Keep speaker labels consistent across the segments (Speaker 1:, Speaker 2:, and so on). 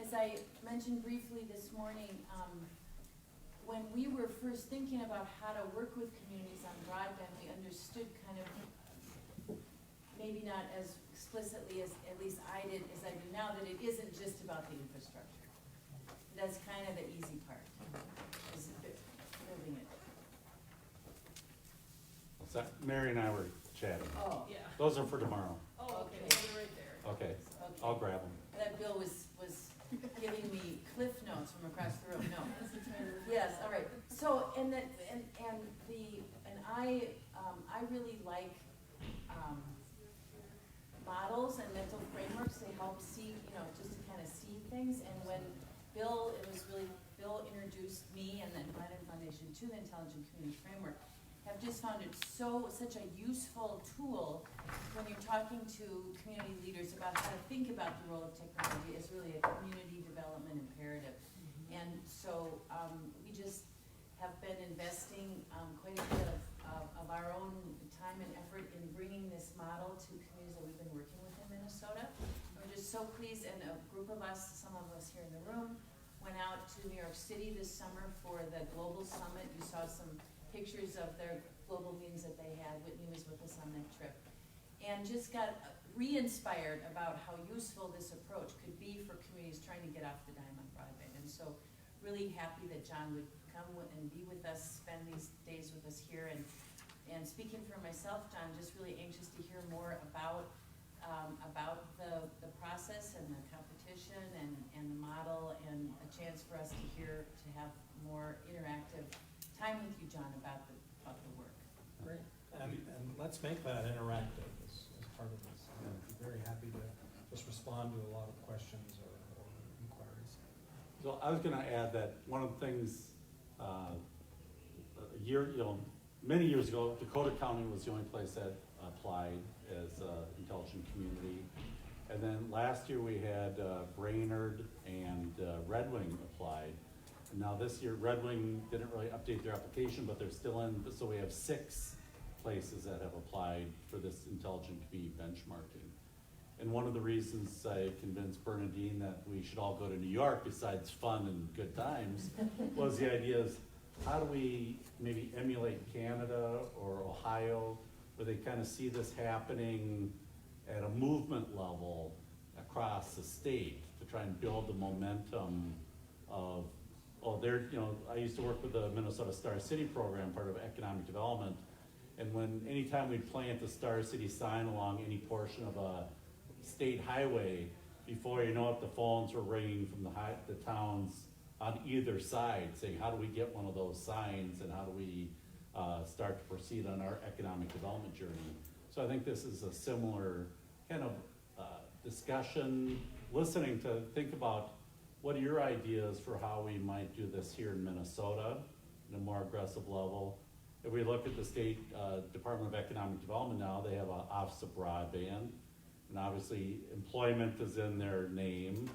Speaker 1: as I mentioned briefly this morning, when we were first thinking about how to work with communities on broadband, we understood kind of, maybe not as explicitly as at least I did as I do now, that it isn't just about the infrastructure. That's kind of the easy part, is building it.
Speaker 2: So Mary and I were chatting.
Speaker 1: Oh,
Speaker 3: Yeah.
Speaker 2: Those are for tomorrow.
Speaker 3: Oh, okay,
Speaker 1: Okay.
Speaker 3: well, they're right there.
Speaker 2: Okay,
Speaker 1: okay.
Speaker 2: I'll grab them.
Speaker 1: That Bill was giving me cliff notes from across the room, no. Yes, all right, so, and I really like, models and mental frameworks. They help see, just to kind of see things, and when Bill introduced me and then Blandin Foundation to the Intelligent Community Framework, have just found it such a useful tool when you're talking to community leaders about how to think about the role of technology as really a community development imperative. And so we just have been investing quite a bit of our own time and effort in bringing this model to communities that we've been working with in Minnesota. We're just so pleased, and a group of us, some of us here in the room, went out to New York City this summer for the Global Summit. You saw some pictures of their global meetings that they had. Whitney was with us on that trip. And just got re-inspired about how useful this approach could be for communities trying to get off the dime on broadband. And so really happy that John would come and be with us, spend these days with us here. And speaking for myself, John, just really anxious to hear more about the process and the competition and the model, and a chance for us to have more interactive time with you, John, about the work.
Speaker 4: Great, and let's make that interactive as part of this. I'd be very happy to just respond to a lot of questions or inquiries.
Speaker 2: So I was gonna add that one of the things, many years ago, Dakota County was the only place that applied as intelligent community. And then last year we had Brainerd and Red Wing applied. And now this year, Red Wing didn't really update their application, but they're still in, so we have 6 places that have applied for this intelligent community benchmarking. And one of the reasons I convinced Bernadine that we should all go to New York, besides fun and good times, was the idea is, how do we maybe emulate Canada or Ohio, where they kind of see this happening at a movement level across the state to try and build the momentum of, I used to work with the Minnesota Star City program, part of economic development, and anytime we'd plant a Star City sign along any portion of a state highway, before you know it, the phones were ringing from the towns on either side saying, how do we get one of those signs, and how do we start to proceed on our economic development journey? So I think this is a similar kind of discussion, listening to think about what are your ideas for how we might do this here in Minnesota in a more aggressive level. If we look at the state Department of Economic Development now, they have an Office of Broadband, and obviously employment is in their name,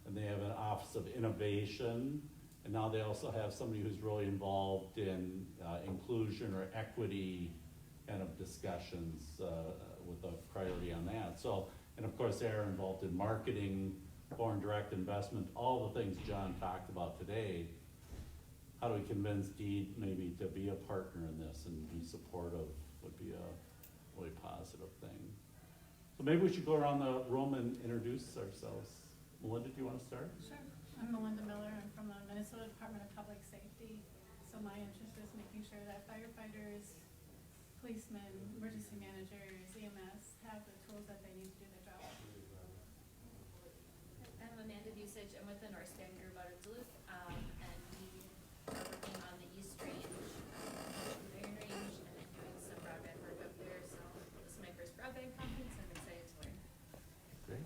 Speaker 2: and they have an Office of Innovation, and now they also have somebody who's really involved in inclusion or equity kind of discussions with a priority on that. So, and of course they're involved in marketing, foreign direct investment, all the things John talked about today. How do we convince Deed maybe to be a partner in this and be supportive would be a really positive thing. So maybe we should go around the room and introduce ourselves. Melinda, do you want to start?
Speaker 5: Sure. I'm Melinda Miller. I'm from the Minnesota Department of Public Safety. So my interest is making sure that firefighters, policemen, emergency managers, EMS have the tools that they need to do their job.
Speaker 6: I'm Amanda Busage. I'm with the North Stand Group out of Duluth, and we are working on the East Range, Iron Range, and then doing some broadband work up there. So this is my first broadband conference, and I'm excited to learn.
Speaker 2: Great.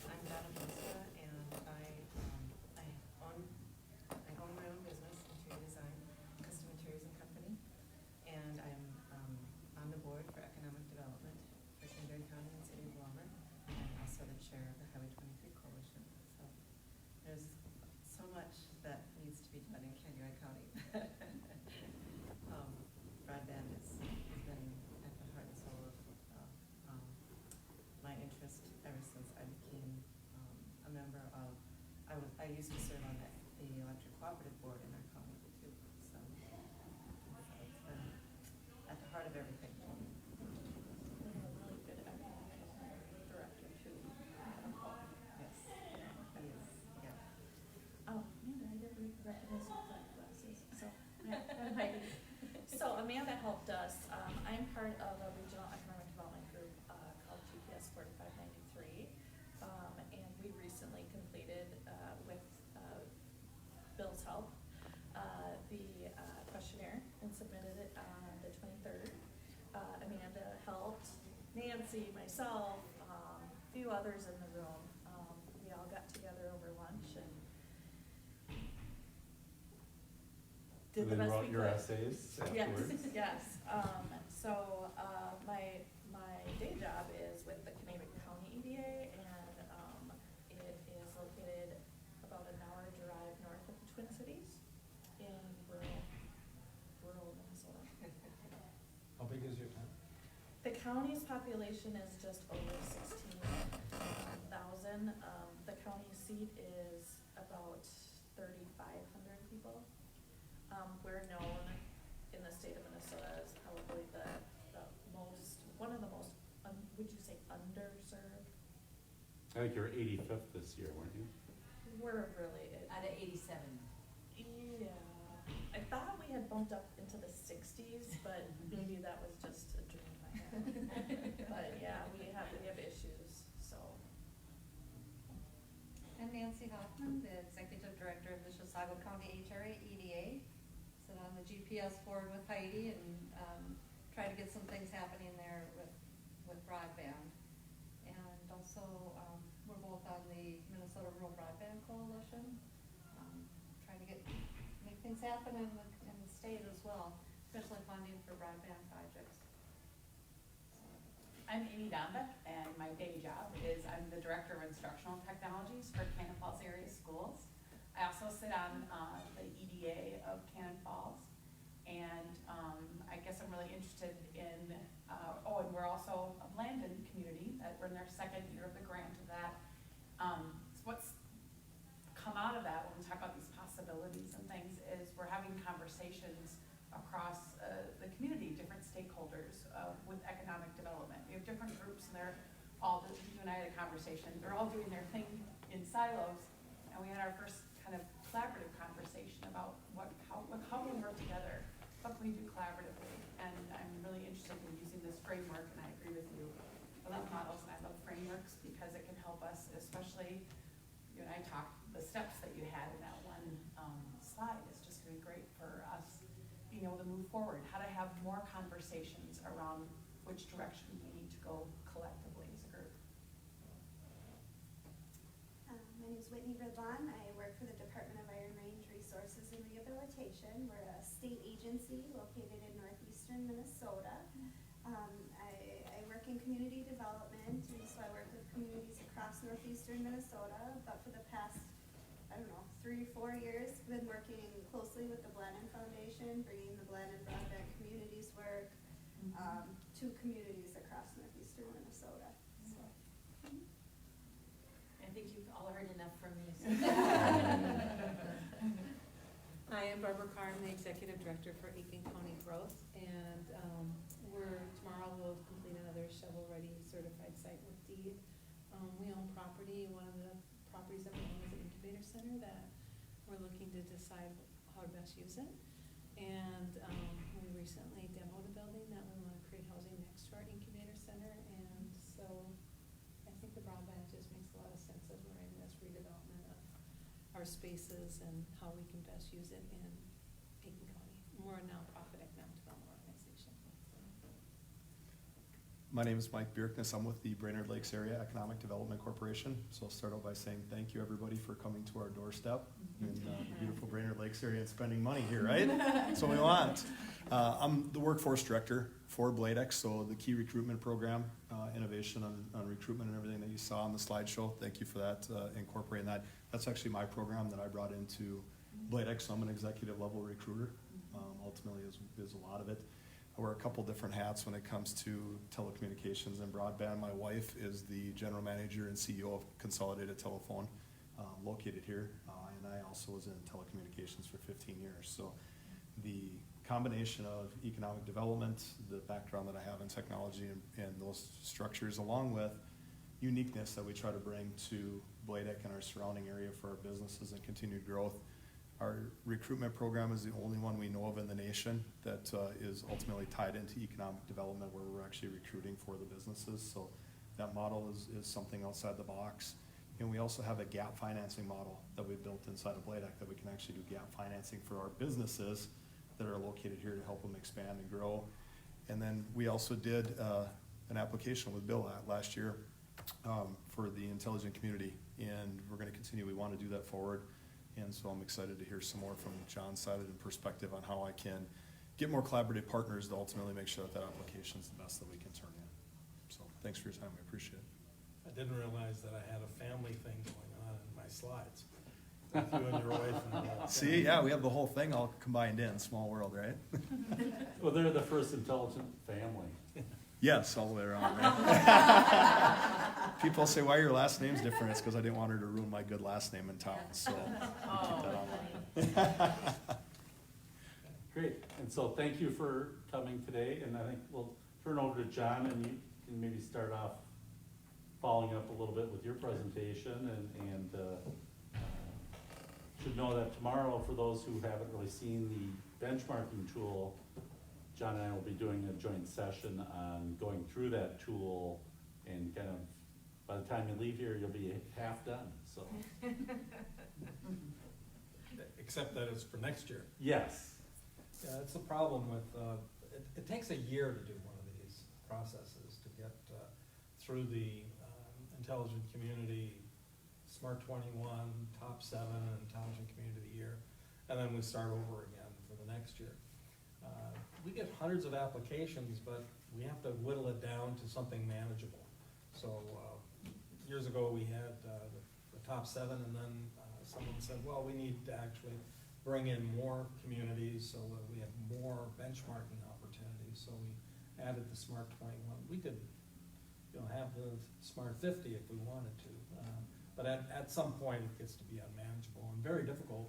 Speaker 7: I'm Donna Mesa, and I own my own business, interior design, custom interiors and company, and I'm on the board for economic development for Canberra County and City of Walmer, and I'm also the chair of the Highway 23 Coalition. So there's a I used to serve on the electric cooperative board in our county too, so it's been at the heart of everything.
Speaker 3: We have a really good economic director too.
Speaker 7: Yes, he is, yeah.
Speaker 3: Oh, Amanda, I didn't recognize your glasses, so, yeah, I'm Heidi. So Amanda helped us, I'm part of a regional economic development group, called GPS 4593. And we recently completed, with, Bill's help, the questionnaire and submitted it on the 23rd. Amanda helped, Nancy, myself, a few others in the room. We all got together over lunch and did the
Speaker 2: And then
Speaker 3: best
Speaker 2: wrote
Speaker 3: we
Speaker 2: your
Speaker 3: could.
Speaker 2: essays
Speaker 3: Yes,
Speaker 2: afterwards?
Speaker 3: yes. So, my day job is with the Canadian County EDA, and, it is located about an hour drive north of the Twin Cities in rural Minnesota.
Speaker 4: How big is your town?
Speaker 3: The county's population is just over 16,000. The county seat is about 3,500 people. We're known in the state of Minnesota as probably the most, one of the most, would you say underserved?
Speaker 2: I think you were 85th this year, weren't you?
Speaker 3: We're really,
Speaker 1: Out of 87.
Speaker 3: yeah, I thought we had bumped up into the 60s, but maybe that was just a dream I had. But yeah, we have issues, so.
Speaker 8: I'm Nancy Hoffman, the Executive Director of the Chisago County HRA EDA. Sit on the GPS board with Heidi and try to get some things happening there with broadband. And also, we're both on the Minnesota Rural Broadband Coalition, trying to make things happen in the state as well, especially funding for broadband projects.
Speaker 9: I'm Amy Dombeck, and my day job is I'm the Director of Instructional Technologies for Cannon Falls area schools. I also sit on the EDA of Cannon Falls, and I guess I'm really interested in, and we're also a Blandin community, that we're in our second year of the grant of that. So what's come out of that when we talk about these possibilities and things is we're having conversations across the community, different stakeholders with economic development. We have different groups, and they're all, you and I had a conversation, they're all doing their thing in silos, and we had our first kind of collaborative conversation about how can we work together, what can we do collaboratively, and I'm really interested in using this framework, and I agree with you. I love models and I love frameworks because it can help us, especially, you and I talked, the steps that you had in that one slide is just gonna be great for us being able to move forward, how to have more conversations around which direction we need to go collectively as a group.
Speaker 10: My name is Whitney Ridlon. I work for the Department of Iron Range Resources and Rehabilitation. We're a state agency located in northeastern Minnesota. I work in community development, and so I work with communities across northeastern Minnesota, but for the past, 3-4 years, been working closely with the Blandin Foundation, bringing the Blandin Broadband Communities work to communities across northeastern Minnesota. So.
Speaker 1: I think you've all heard enough from me. So.
Speaker 11: Hi, I'm Barbara Carr, I'm the Executive Director for Aiken County Growth, and tomorrow we'll complete another shovel-ready certified site with deed. We own property. One of the properties that we own is an incubator center that we're looking to decide how to best use it. And we recently demoed a building that we want to create housing next to our incubator center, and so I think the broadband just makes a lot of sense as we're in this redevelopment of our spaces and how we can best use it in Aiken County. We're a nonprofit economic development organization.
Speaker 12: My name is Mike Bjerknes. I'm with the Brainerd Lakes Area Economic Development Corporation. So I'll start out by saying thank you, everybody, for coming to our doorstep in the beautiful Brainerd Lakes area and spending money here, right? That's what we want. I'm the workforce director for Bladex, so the key recruitment program, innovation on recruitment and everything that you saw on the slideshow. Thank you for that, incorporating that. That's actually my program that I brought into Bladex. So I'm an executive level recruiter. Ultimately is a lot of it. I wear a couple different hats when it comes to telecommunications and broadband. My wife is the general manager and CEO of Consolidated Telephone. located here, and I also was in telecommunications for 15 years. So the combination of economic development, the background that I have in technology and those structures, along with uniqueness that we try to bring to Bladec and our surrounding area for our businesses and continued growth. Our recruitment program is the only one we know of in the nation that is ultimately tied into economic development, where we're actually recruiting for the businesses. So that model is something outside the box. And we also have a gap financing model that we built inside of Bladec, that we can actually do gap financing for our businesses that are located here to help them expand and grow. And then we also did an application with Bill last year for the intelligent community, and we're going to continue. We want to do that forward, and so I'm excited to hear some more from John's side and perspective on how I can get more collaborative partners to ultimately make sure that that application is the best that we can turn in. So thanks for your time. I appreciate it.
Speaker 4: I didn't realize that I had a family thing going on in my slides. With you and your wife and the whole
Speaker 12: See, yeah, we have the whole thing all combined in. Small world, right?
Speaker 2: Well, they're the first intelligent family.
Speaker 12: Yes, all the way around, right? People say, why your last name's different? It's because I didn't want her to ruin my good last name in town, so keep that on.
Speaker 2: Great, and so thank you for coming today, and I think we'll turn over to John, and you can maybe start off following up a little bit with your presentation, and should know that tomorrow, for those who haven't really seen the benchmarking tool, John and I will be doing a joint session on going through that tool, and kind of, by the time you leave here, you'll be half done, so.
Speaker 4: Except that it's for next year.
Speaker 2: Yes.
Speaker 4: Yeah, that's the problem with, it takes a year to do one of these processes, to get through the intelligent community, Smart 21, Top 7, and Intelligent Community of the Year, and then we start over again for the next year. We get hundreds of applications, but we have to whittle it down to something manageable. So years ago, we had the Top 7, and then someone said, well, we need to actually bring in more communities so that we have more benchmarking opportunities. So we added the Smart 21. We could, have the Smart 50 if we wanted to, but at some point it gets to be unmanageable and very difficult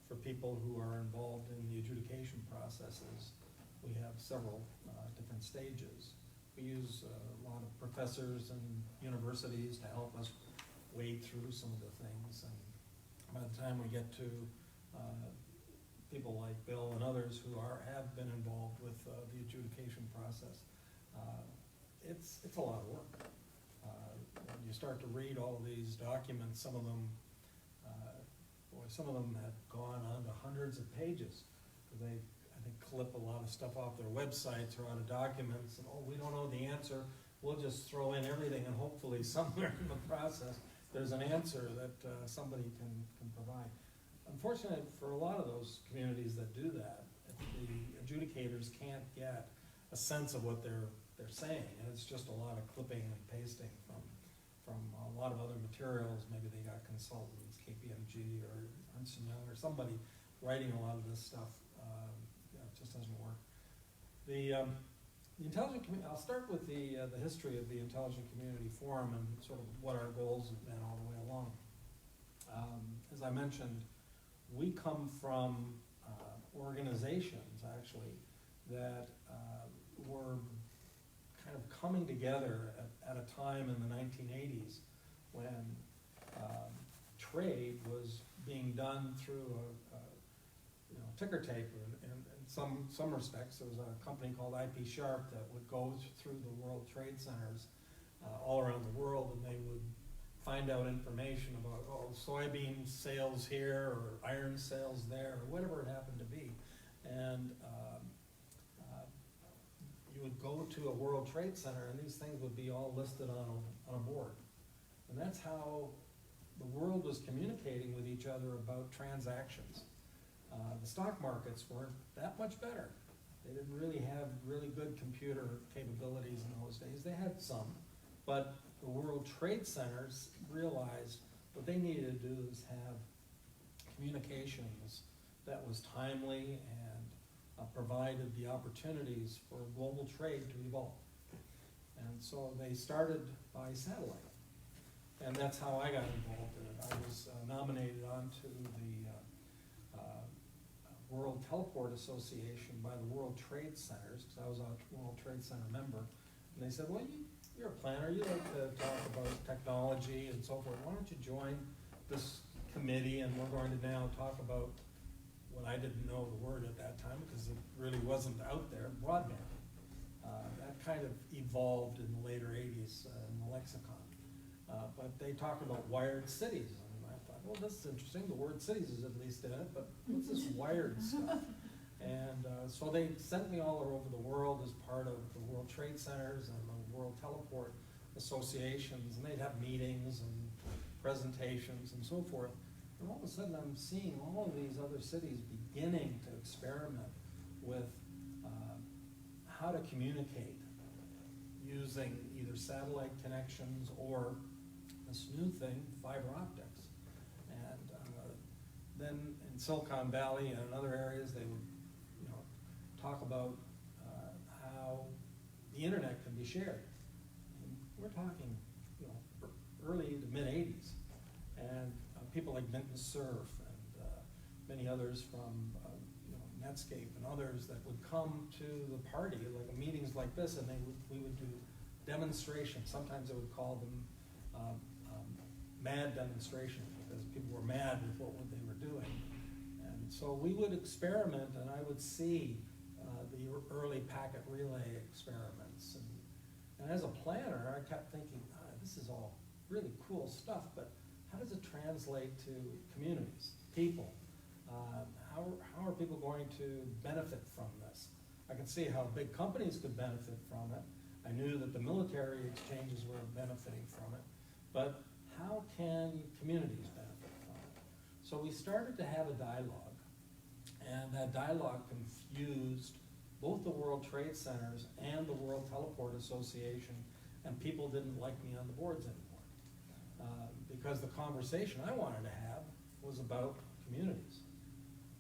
Speaker 4: for people who are involved in the adjudication processes. We have several different stages. We use a lot of professors and universities to help us wade through some of the things, and by the time we get to people like Bill and others who have been involved with the adjudication process, it's a lot of work. When you start to read all of these documents, some of them have gone on to hundreds of pages. They, I think, clip a lot of stuff off their websites or out of documents, and we don't know the answer. We'll just throw in everything, and hopefully somewhere in the process there's an answer that somebody can provide. Unfortunately, for a lot of those communities that do that, the adjudicators can't get a sense of what they're saying, and it's just a lot of clipping and pasting from a lot of other materials. Maybe they got consultants, KPMG or Ernst & Young or somebody writing a lot of this stuff. It just doesn't work. The intelligent community. I'll start with the history of the Intelligent Community Forum and sort of what our goals have been all the way along. As I mentioned, we come from organizations actually that were kind of coming together at a time in the 1980s when trade was being done through a ticker tape. In some respects, there was a company called IP Sharp that would go through the World Trade Centers all around the world, and they would find out information about soybean sales here or iron sales there or whatever it happened to be. And you would go to a World Trade Center and these things would be all listed on a board. And that's how the world was communicating with each other about transactions. The stock markets weren't that much better. They didn't really have really good computer capabilities in those days. They had some, but the World Trade Centers realized what they needed to do is have communications that was timely and provided the opportunities for global trade to evolve. And so they started by satellite. And that's how I got involved in it. I was nominated nominated onto the World Teleport Association by the World Trade Centers, because I was a World Trade Center member. And they said, well, you're a planner, you like to talk about technology and so forth. Why don't you join this committee, and we're going to now talk about what I didn't know the word at that time, because it really wasn't out there, broadband. That kind of evolved in the later 80s in the lexicon. But they talked about wired cities, and I thought, well, this is interesting. The word cities is at least in it, but what's this wired stuff? And so they sent me all over the world as part of the World Trade Centers and the World Teleport Associations, and they'd have meetings and presentations and so forth. And all of a sudden I'm seeing all of these other cities beginning to experiment with how to communicate using either satellite connections or this new thing, fiber optics. And then in Silicon Valley and in other areas, they would, talk about how the internet can be shared. And we're talking, early to mid '80s, and people like Vinton Cerf and many others from Netscape and others that would come to the party, like meetings like this, and we would do demonstrations. Sometimes they would call them mad demonstrations, because people were mad with what they were doing. And so we would experiment, and I would see the early packet relay experiments. And as a planner, I kept thinking, this is all really cool stuff, but how does it translate to communities, people? How are people going to benefit from this? I could see how big companies could benefit from it. I knew that the military exchanges were benefiting from it, but how can communities benefit from it? So we started to have a dialogue, and that dialogue confused both the World Trade Centers and the World Teleport Association, and people didn't like me on the boards anymore. Because the conversation I wanted to have was about communities,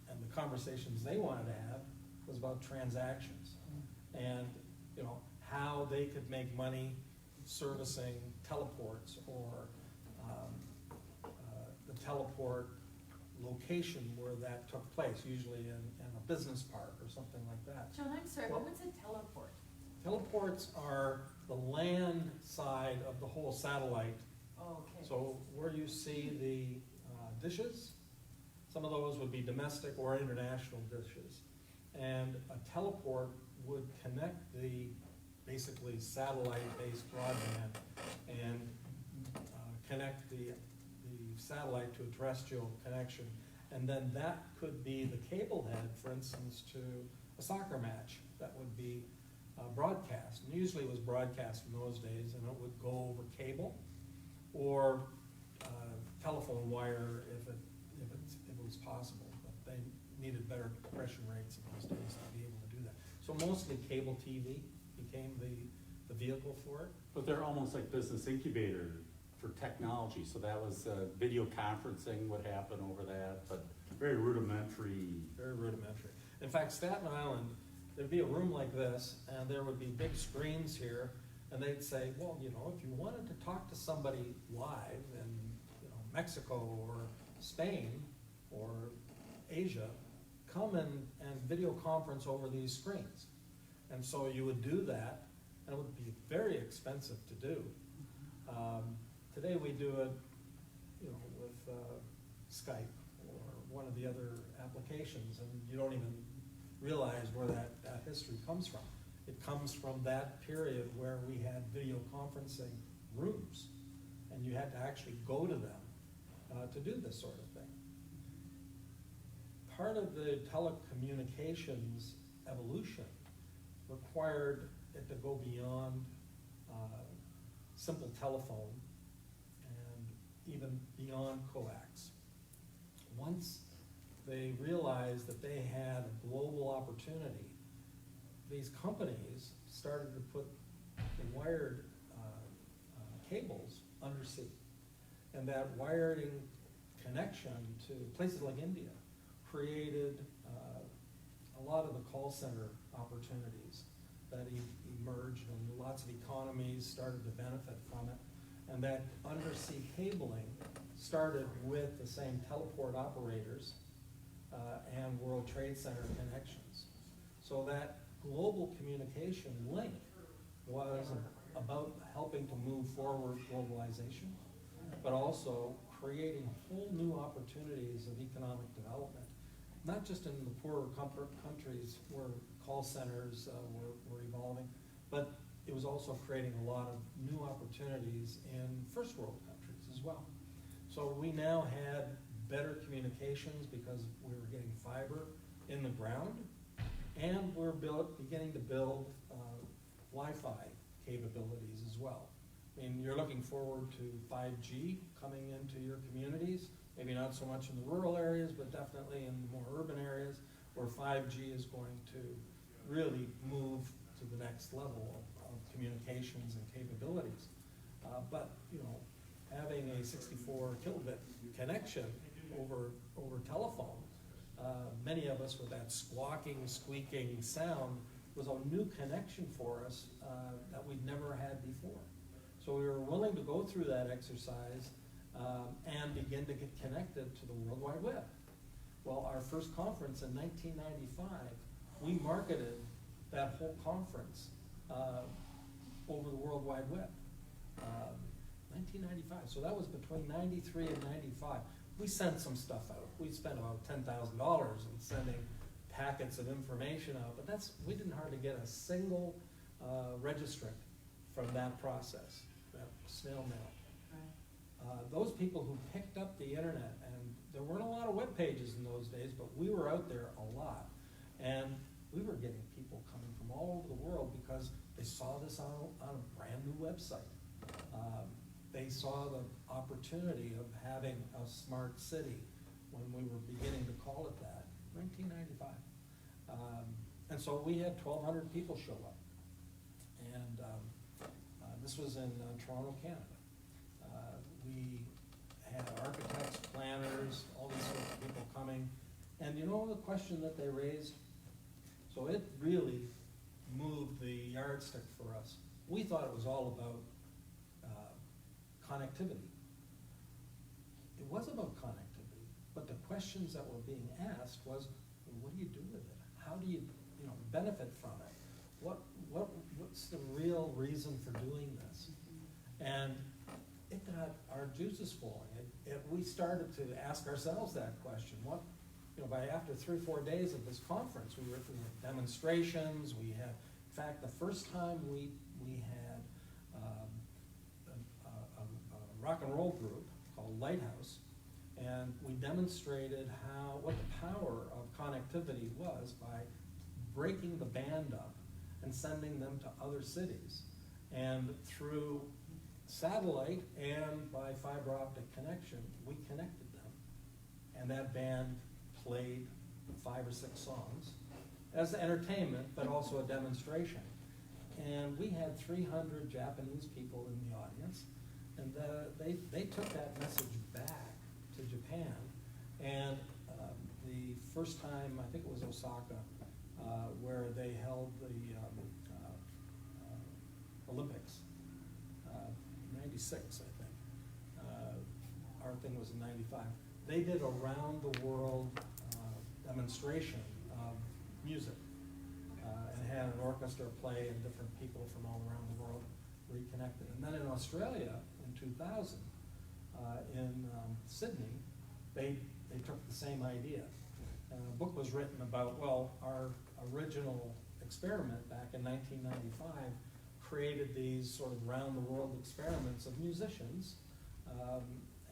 Speaker 4: and the conversations they wanted to have was about transactions, and how they could make money servicing teleports or the teleport location where that took place, usually in a business park or something like that.
Speaker 1: John, I'm sorry, but what's a teleport?
Speaker 4: Teleports are the land side of the whole satellite.
Speaker 1: Oh, okay.
Speaker 4: So where you see the dishes, some of those would be domestic or international dishes. And a teleport would connect the basically satellite-based broadband and connect the satellite to a terrestrial connection. And then that could be the cable head, for instance, to a soccer match that would be broadcast. And usually it was broadcast in those days, and it would go over cable or telephone wire if it was possible. But they needed better compression rates in those days to be able to do that. So mostly cable TV became the vehicle for it.
Speaker 2: But they're almost like business incubator for technology, so that was video conferencing would happen over that, but very rudimentary.
Speaker 4: Very rudimentary. In fact, Staten Island, there'd be a room like this, and there would be big screens here, and they'd say, well, if you wanted to talk to somebody live in Mexico or Spain or Asia, come and video conference over these screens. And so you would do that, and it would be very expensive to do. Today we do it, with Skype or one of the other applications, and you don't even realize where that history comes from. It comes from that period where we had video conferencing rooms, and you had to actually go to them to do this sort of thing. Part of the telecommunications evolution required it to go beyond simple telephone and even beyond coax. Once they realized that they had a global opportunity, these companies started to put the wired cables undersea. And that wiring connection to places like India created a lot of the call center opportunities that emerged, and lots of economies started to benefit from it. And that undersea cabling started with the same teleport operators and World Trade Center connections. So that global communication link was about helping to move forward globalization, but also creating whole new opportunities of economic development, not just in the poorer countries where call centers were evolving, but it was also creating a lot of new opportunities in first world countries as well. So we now had better communications because we were getting fiber in the ground, and we're beginning to build Wi-Fi capabilities as well. I mean, you're looking forward to 5G coming into your communities, maybe not so much in the rural areas, but definitely in the more urban areas where 5G is going to really move to the next level of communications and capabilities. But, you know, having a 64 kilobit connection over telephone, many of us with that squawking, squeaking sound was a new connection for us that we'd never had before. So we were willing to go through that exercise and begin to get connected to the World Wide Web. Well, our first conference in 1995, we marketed that whole conference over the World Wide Web. 1995, so that was between 93 and 95. We sent some stuff out. We spent about $10,000 in sending packets of information out, but we didn't hardly get a single registrant from that process, that snail mail. Those people who picked up the internet, and there weren't a lot of web pages in those days, but we were out there a lot, and we were getting people coming from all over the world because they saw this on a brand new website. They saw the opportunity of having a smart city when we were beginning to call it that, 1995. And so we had 1,200 people show up. And this was in Toronto, Canada. We had architects, planners, all these sorts of people coming. And you know the question that they raised? So it really moved the yardstick for us. We thought it was all about connectivity. It was about connectivity, but the questions that were being asked was, well, what do you do with it? How do you benefit from it? What's the real reason for doing this? And it got our juices flowing. We started to ask ourselves that question. By after 3 or 4 days of this conference, we were demonstrations. We had, in fact, the first time we had a rock and roll group called Lighthouse, and we demonstrated what the power of connectivity was by breaking the band up and sending them to other cities. And through satellite and by fiber optic connection, we connected them. And that band played 5 or 6 songs as entertainment, but also a demonstration. And we had 300 Japanese people in the audience, and they took that message back to Japan. And the first time, I think it was Osaka, where they held the Olympics, 96, I think. Our thing was in 95. They did a round-the-world demonstration of music and had an orchestra play and different people from all around the world reconnected. And then in Australia, in 2000, in Sydney, they took the same idea. A book was written about, our original experiment back in 1995 created these sort of round-the-world experiments of musicians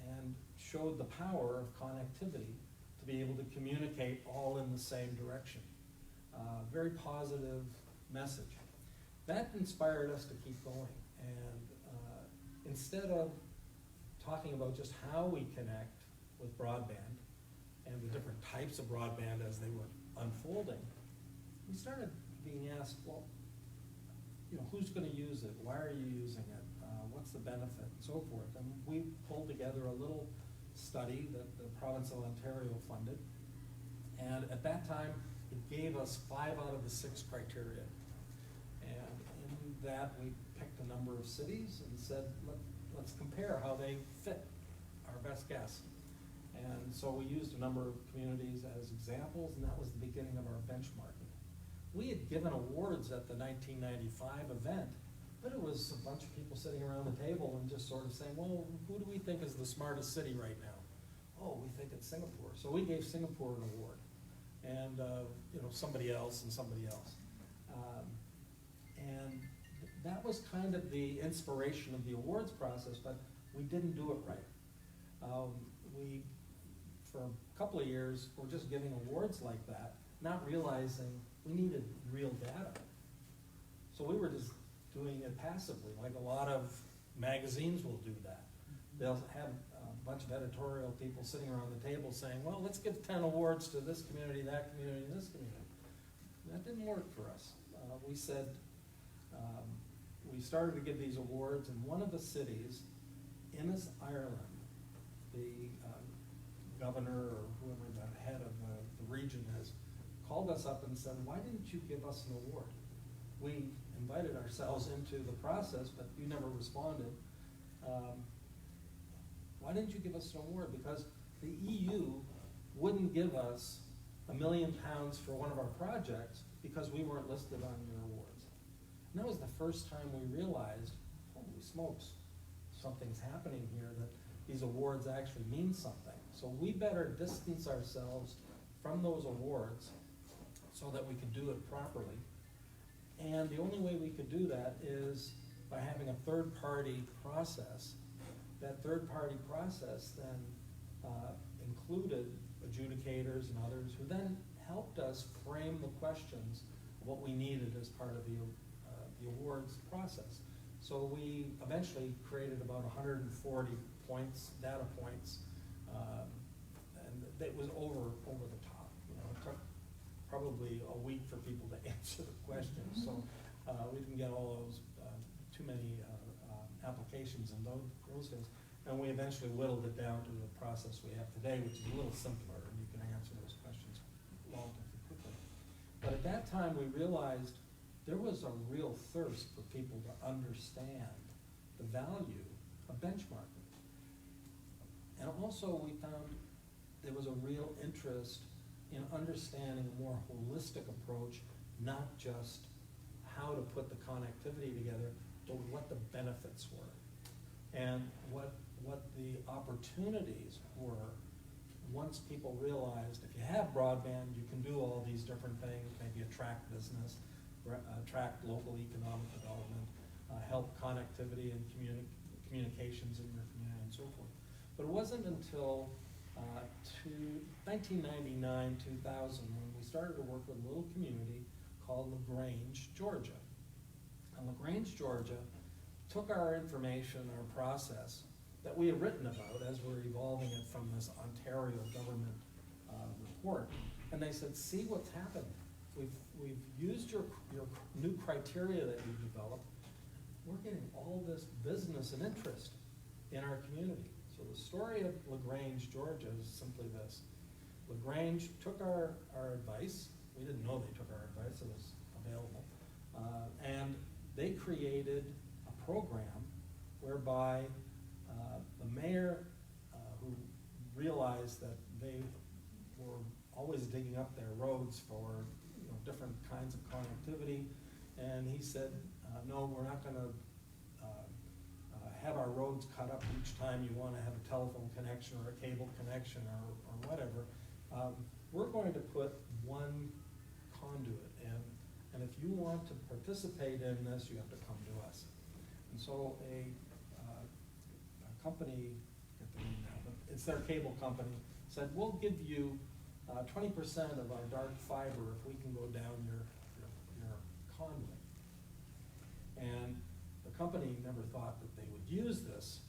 Speaker 4: and showed the power of connectivity to be able to communicate all in the same direction. Very positive message. That inspired us to keep going. And instead of talking about just how we connect with broadband and the different types of broadband as they were unfolding, we started being asked, who's going to use it? Why are you using it? What's the benefit? And so forth. And we pulled together a little study that the province of Ontario funded. And at that time, it gave us 5 out of the 6 criteria. And in that, we picked a number of cities and said, let's compare how they fit our best guess. And so we used a number of communities as examples, and that was the beginning of our benchmarking. We had given awards at the 1995 event, but it was a bunch of people sitting around the table and just sort of saying, well, who do we think is the smartest city right now? Oh, we think it's Singapore. So we gave Singapore an award, and somebody else and somebody else. And that was kind of the inspiration of the awards process, but we didn't do it right. We, for a couple of years, were just giving awards like that, not realizing we needed real data. So we were just doing it passively, like a lot of magazines will do that. They'll have a bunch of editorial people sitting around the table saying, well, let's give 10 awards to this community, that community, this community. That didn't work for us. We said, we started to give these awards, and one of the cities, Innis, Ireland, the governor or whoever the head of the region is, called us up and said, why didn't you give us an award? We invited ourselves into the process, but you never responded. Why didn't you give us an award? Because the EU wouldn't give us £1 million for one of our projects because we weren't listed on your awards. And that was the first time we realized, holy smokes, something's happening here, that these awards actually mean something. So we better distance ourselves from those awards so that we could do it properly. And the only way we could do that is by having a third-party process. That third-party process then included adjudicators and others who then helped us frame the questions of what we needed as part of the awards process. So we eventually created about 140 points, data points, and it was over the top. It took probably a week for people to answer the questions. So we didn't get all those too many applications in those days. And we eventually whittled it down to the process we have today, which is a little simpler, and you can answer those questions relatively quickly. But at that time, we realized there was a real thirst for people to understand the value of benchmarking. And also, we found there was a real interest in understanding a more holistic approach, not just how to put the connectivity together, but what the benefits were. And what the opportunities were once people realized if you have broadband, you can do all these different things, maybe attract business, attract local economic development, help connectivity and communications in your community and so forth. But it wasn't until 1999, 2000, when we started to work with a little community called LaGrange, Georgia. And LaGrange, Georgia took our information, our process that we had written about as we're evolving it from this Ontario government report, and they said, see what's happened. We've used your new criteria that you've developed. We're getting all this business and interest in our community. So the story of LaGrange, Georgia is simply this. LaGrange took our advice. We didn't know they took our advice, it was available. And they created a program whereby the mayor, who realized that they were always digging up their roads for different kinds of connectivity, and he said, no, we're not going to have our roads cut up each time you want to have a telephone connection or a cable connection or whatever. We're going to put one conduit in, and if you want to participate in this, you have to come to us. And so a company, I forget the name now, but it's their cable company, said, we'll give you 20% of our dark fiber if we can go down your conduit. And the company never thought that they would use this,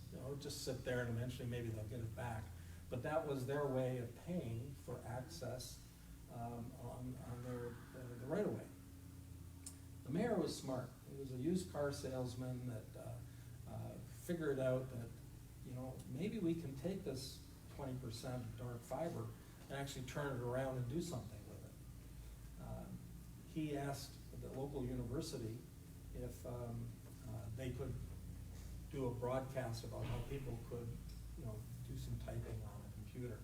Speaker 4: just sit there and eventually maybe they'll get it back. But that was their way of paying for access on the right-of-way. The mayor was smart. He was a used car salesman that figured out that, maybe we can take this 20% dark fiber and actually turn it around and do something with it. He asked the local university if they could do a broadcast about how people could, do some from typing on a computer.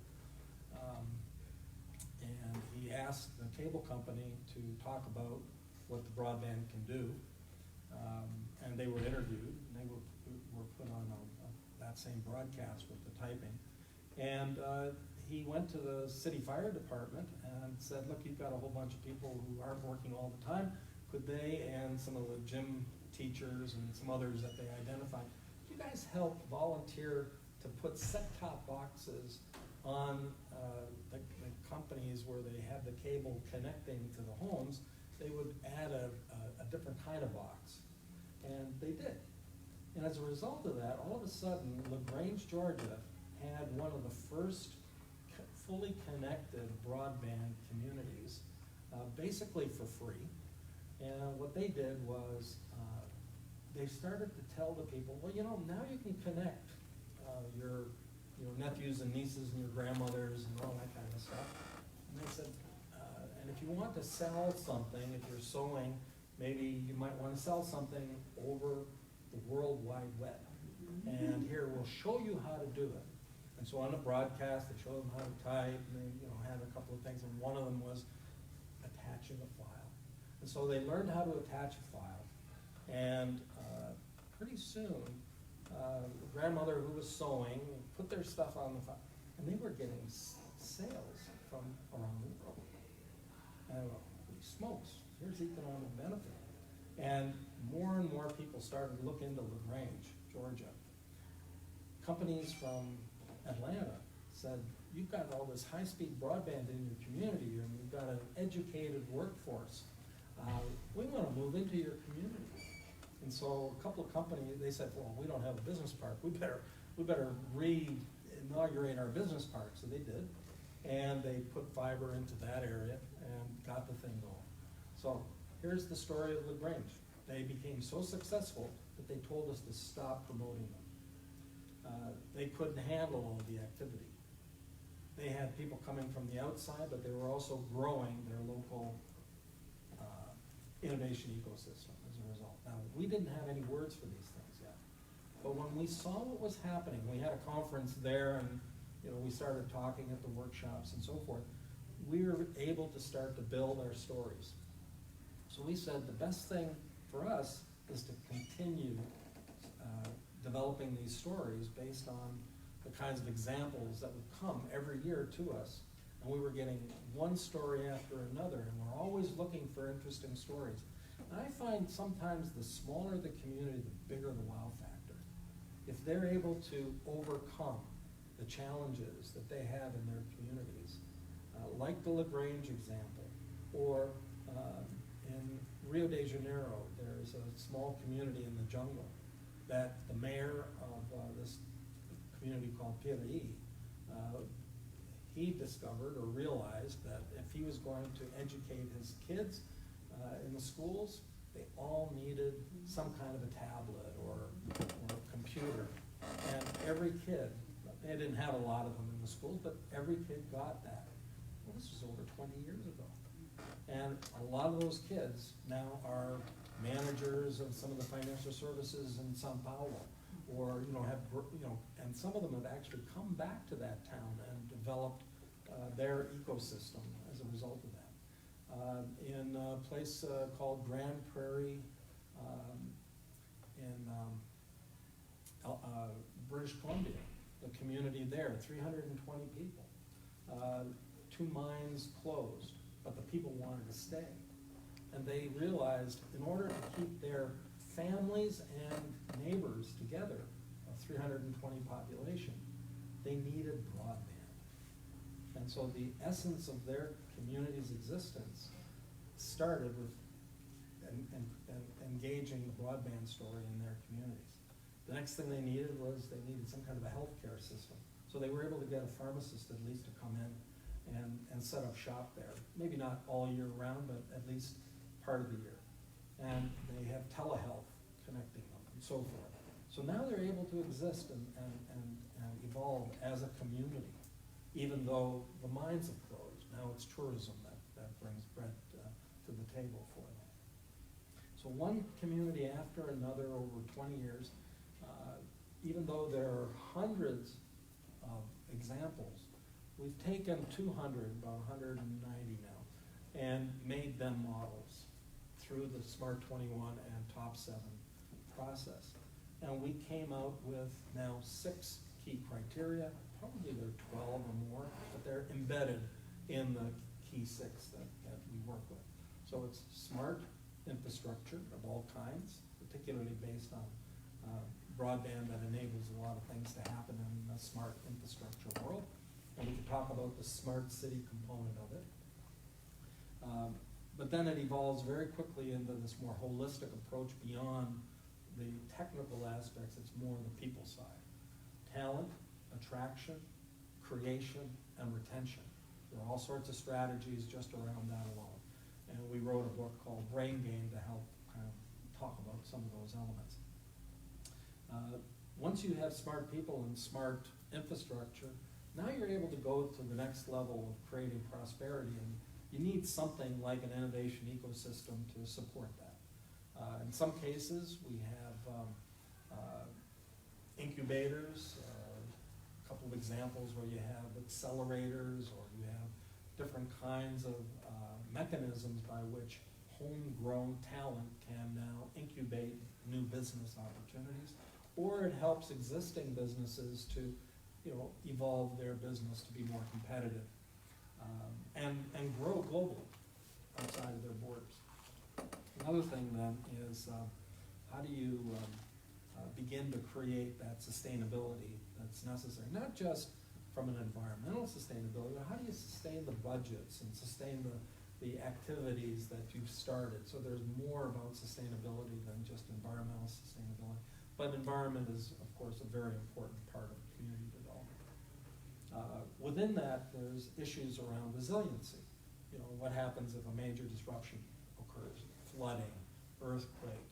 Speaker 4: And he asked the cable company to talk about what the broadband can do. And they were interviewed, and they were put on that same broadcast with the typing. And he went to the city fire department and said, look, you've got a whole bunch of people who aren't working all the time. Could they, and some of the gym teachers and some others that they identified, could you guys help volunteer to put set-top boxes on the companies where they have the cable connecting to the homes? They would add a different kind of box. And they did. And as a result of that, all of a sudden, LaGrange, Georgia had one of the first fully connected broadband communities, basically for free. And what they did was they started to tell the people, well, you know, now you can connect your nephews and nieces and your grandmothers and all that kind of stuff. And they said, and if you want to sell something, if you're sewing, maybe you might want to sell something over the World Wide Web. And here, we'll show you how to do it. And so on the broadcast, they showed them how to type, and they had a couple of things, and one of them was attaching a file. And so they learned how to attach a file. And pretty soon, the grandmother who was sewing put their stuff on the file, and they were getting sales from around the world. And I went, holy smokes, here's economic benefit. And more people started to look into LaGrange, Georgia. Companies from Atlanta said, you've got all this high-speed broadband in your community, and you've got an educated workforce. We want to move into your community. And so a couple of companies, they said, well, we don't have a business park. We better re-inaugurate our business park. So they did. And they put fiber into that area and got the thing going. So here's the story of LaGrange. They became so successful that they told us to stop promoting them. They couldn't handle all the activity. They had people coming from the outside, but they were also growing their local innovation ecosystem as a result. Now, we didn't have any words for these things yet. But when we saw what was happening, we had a conference there, and we started talking at the workshops and so forth. We were able to start to build our stories. So we said the best thing for us is to continue developing these stories based on the kinds of examples that would come every year to us. And we were getting one story after another, and we're always looking for interesting stories. And I find sometimes the smaller the community, the bigger the wow factor. If they're able to overcome the challenges that they have in their communities, like the LaGrange example, or in Rio de Janeiro, there's a small community in the jungle that the mayor of this community called Piraí, he discovered or realized that if he was going to educate his kids in the schools, they all needed some kind of a tablet or a computer. And every kid, they didn't have a lot of them in the schools, but every kid got that. Well, this was over 20 years ago. And a lot of those kids now are managers of some of the financial services in Sao Paulo, or and some of them have actually come back to that town and developed their ecosystem as a result of that. In a place called Grand Prairie in British Columbia, the community there, 320 people. 2 mines closed, but the people wanted to stay. And they realized in order to keep their families and neighbors together, a 320 population, they needed broadband. And so the essence of their community's existence started with engaging the broadband story in their communities. The next thing they needed was they needed some kind of a healthcare system. So they were able to get a pharmacist at least to come in and set up shop there. Maybe not all year round, but at least part of the year. And they have telehealth connecting them and so forth. So now they're able to exist and evolve as a community, even though the mines have closed. Now it's tourism that brings bread to the table for them. So one community after another over 20 years, even though there are hundreds of examples. We've taken 200, about 190 now, and made them models through the Smart 21 and Top 7 process. And we came out with now 6 key criteria, probably there are 12 or more, but they're embedded in the key 6 that we work with. So it's smart infrastructure of all kinds, particularly based on broadband that enables a lot of things to happen in a smart infrastructure world. And we can talk about the smart city component of it. But then it evolves very quickly into this more holistic approach beyond the technical aspects. It's more the people side. Talent, attraction, creation, and retention. There are all sorts of strategies just around that alone. And we wrote a book called Brain Game to help kind of talk about some of those elements. Once you have smart people and smart infrastructure, now you're able to go to the next level of creating prosperity, and you need something like an innovation ecosystem to support that. In some cases, we have incubators, a couple of examples where you have accelerators, or you have different kinds of mechanisms by which homegrown talent can now incubate new business opportunities, or it helps existing businesses to, evolve their business to be more competitive and grow globally outside of their borders. Another thing then is how do you begin to create that sustainability that's necessary, not just from an environmental sustainability, but how do you sustain the budgets and sustain the activities that you've started? So there's more about sustainability than just environmental sustainability. But environment is, of course, a very important part of community development. Within that, there's issues around resiliency. What happens if a major disruption occurs? Flooding, earthquake,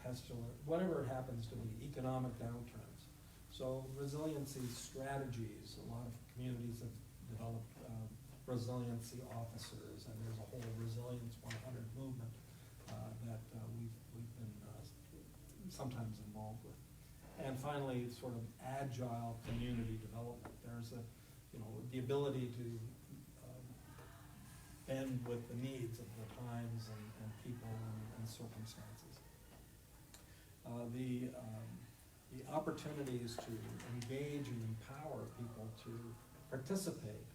Speaker 4: pestilence, whatever it happens to be, economic downturns. So resiliency strategies, a lot of communities have developed resiliency officers, and there's a whole Resilience 100 movement that we've been sometimes involved with. And finally, sort of agile community development. There's the ability to bend with the needs of the times and people and circumstances. The opportunities to engage and empower people to participate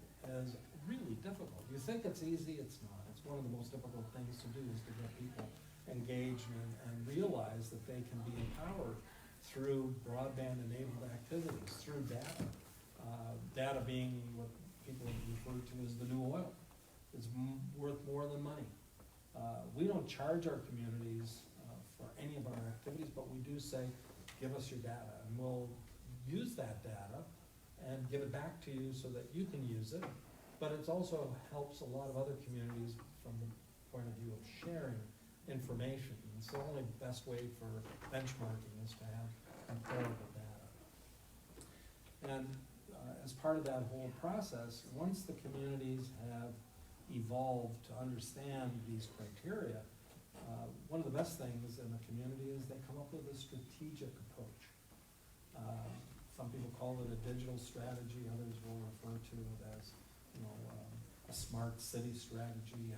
Speaker 4: is really difficult. You think it's easy, it's not. It's one of the most difficult things to do, is to get people engaged and realize that they can be empowered through broadband-enabled activities, through data. Data being what people refer to as the new oil. It's worth more than money. We don't charge our communities for any of our activities, but we do say, give us your data, and we'll use that data and give it back to you so that you can use it. But it also helps a lot of other communities from the point of view of sharing information. And it's the only best way for benchmarking is to have comparable data. And as part of that whole process, once the communities have evolved to understand these criteria, one of the best things in the community is they come up with a strategic approach. Some people call it a digital strategy, others will refer to it as a smart city strategy,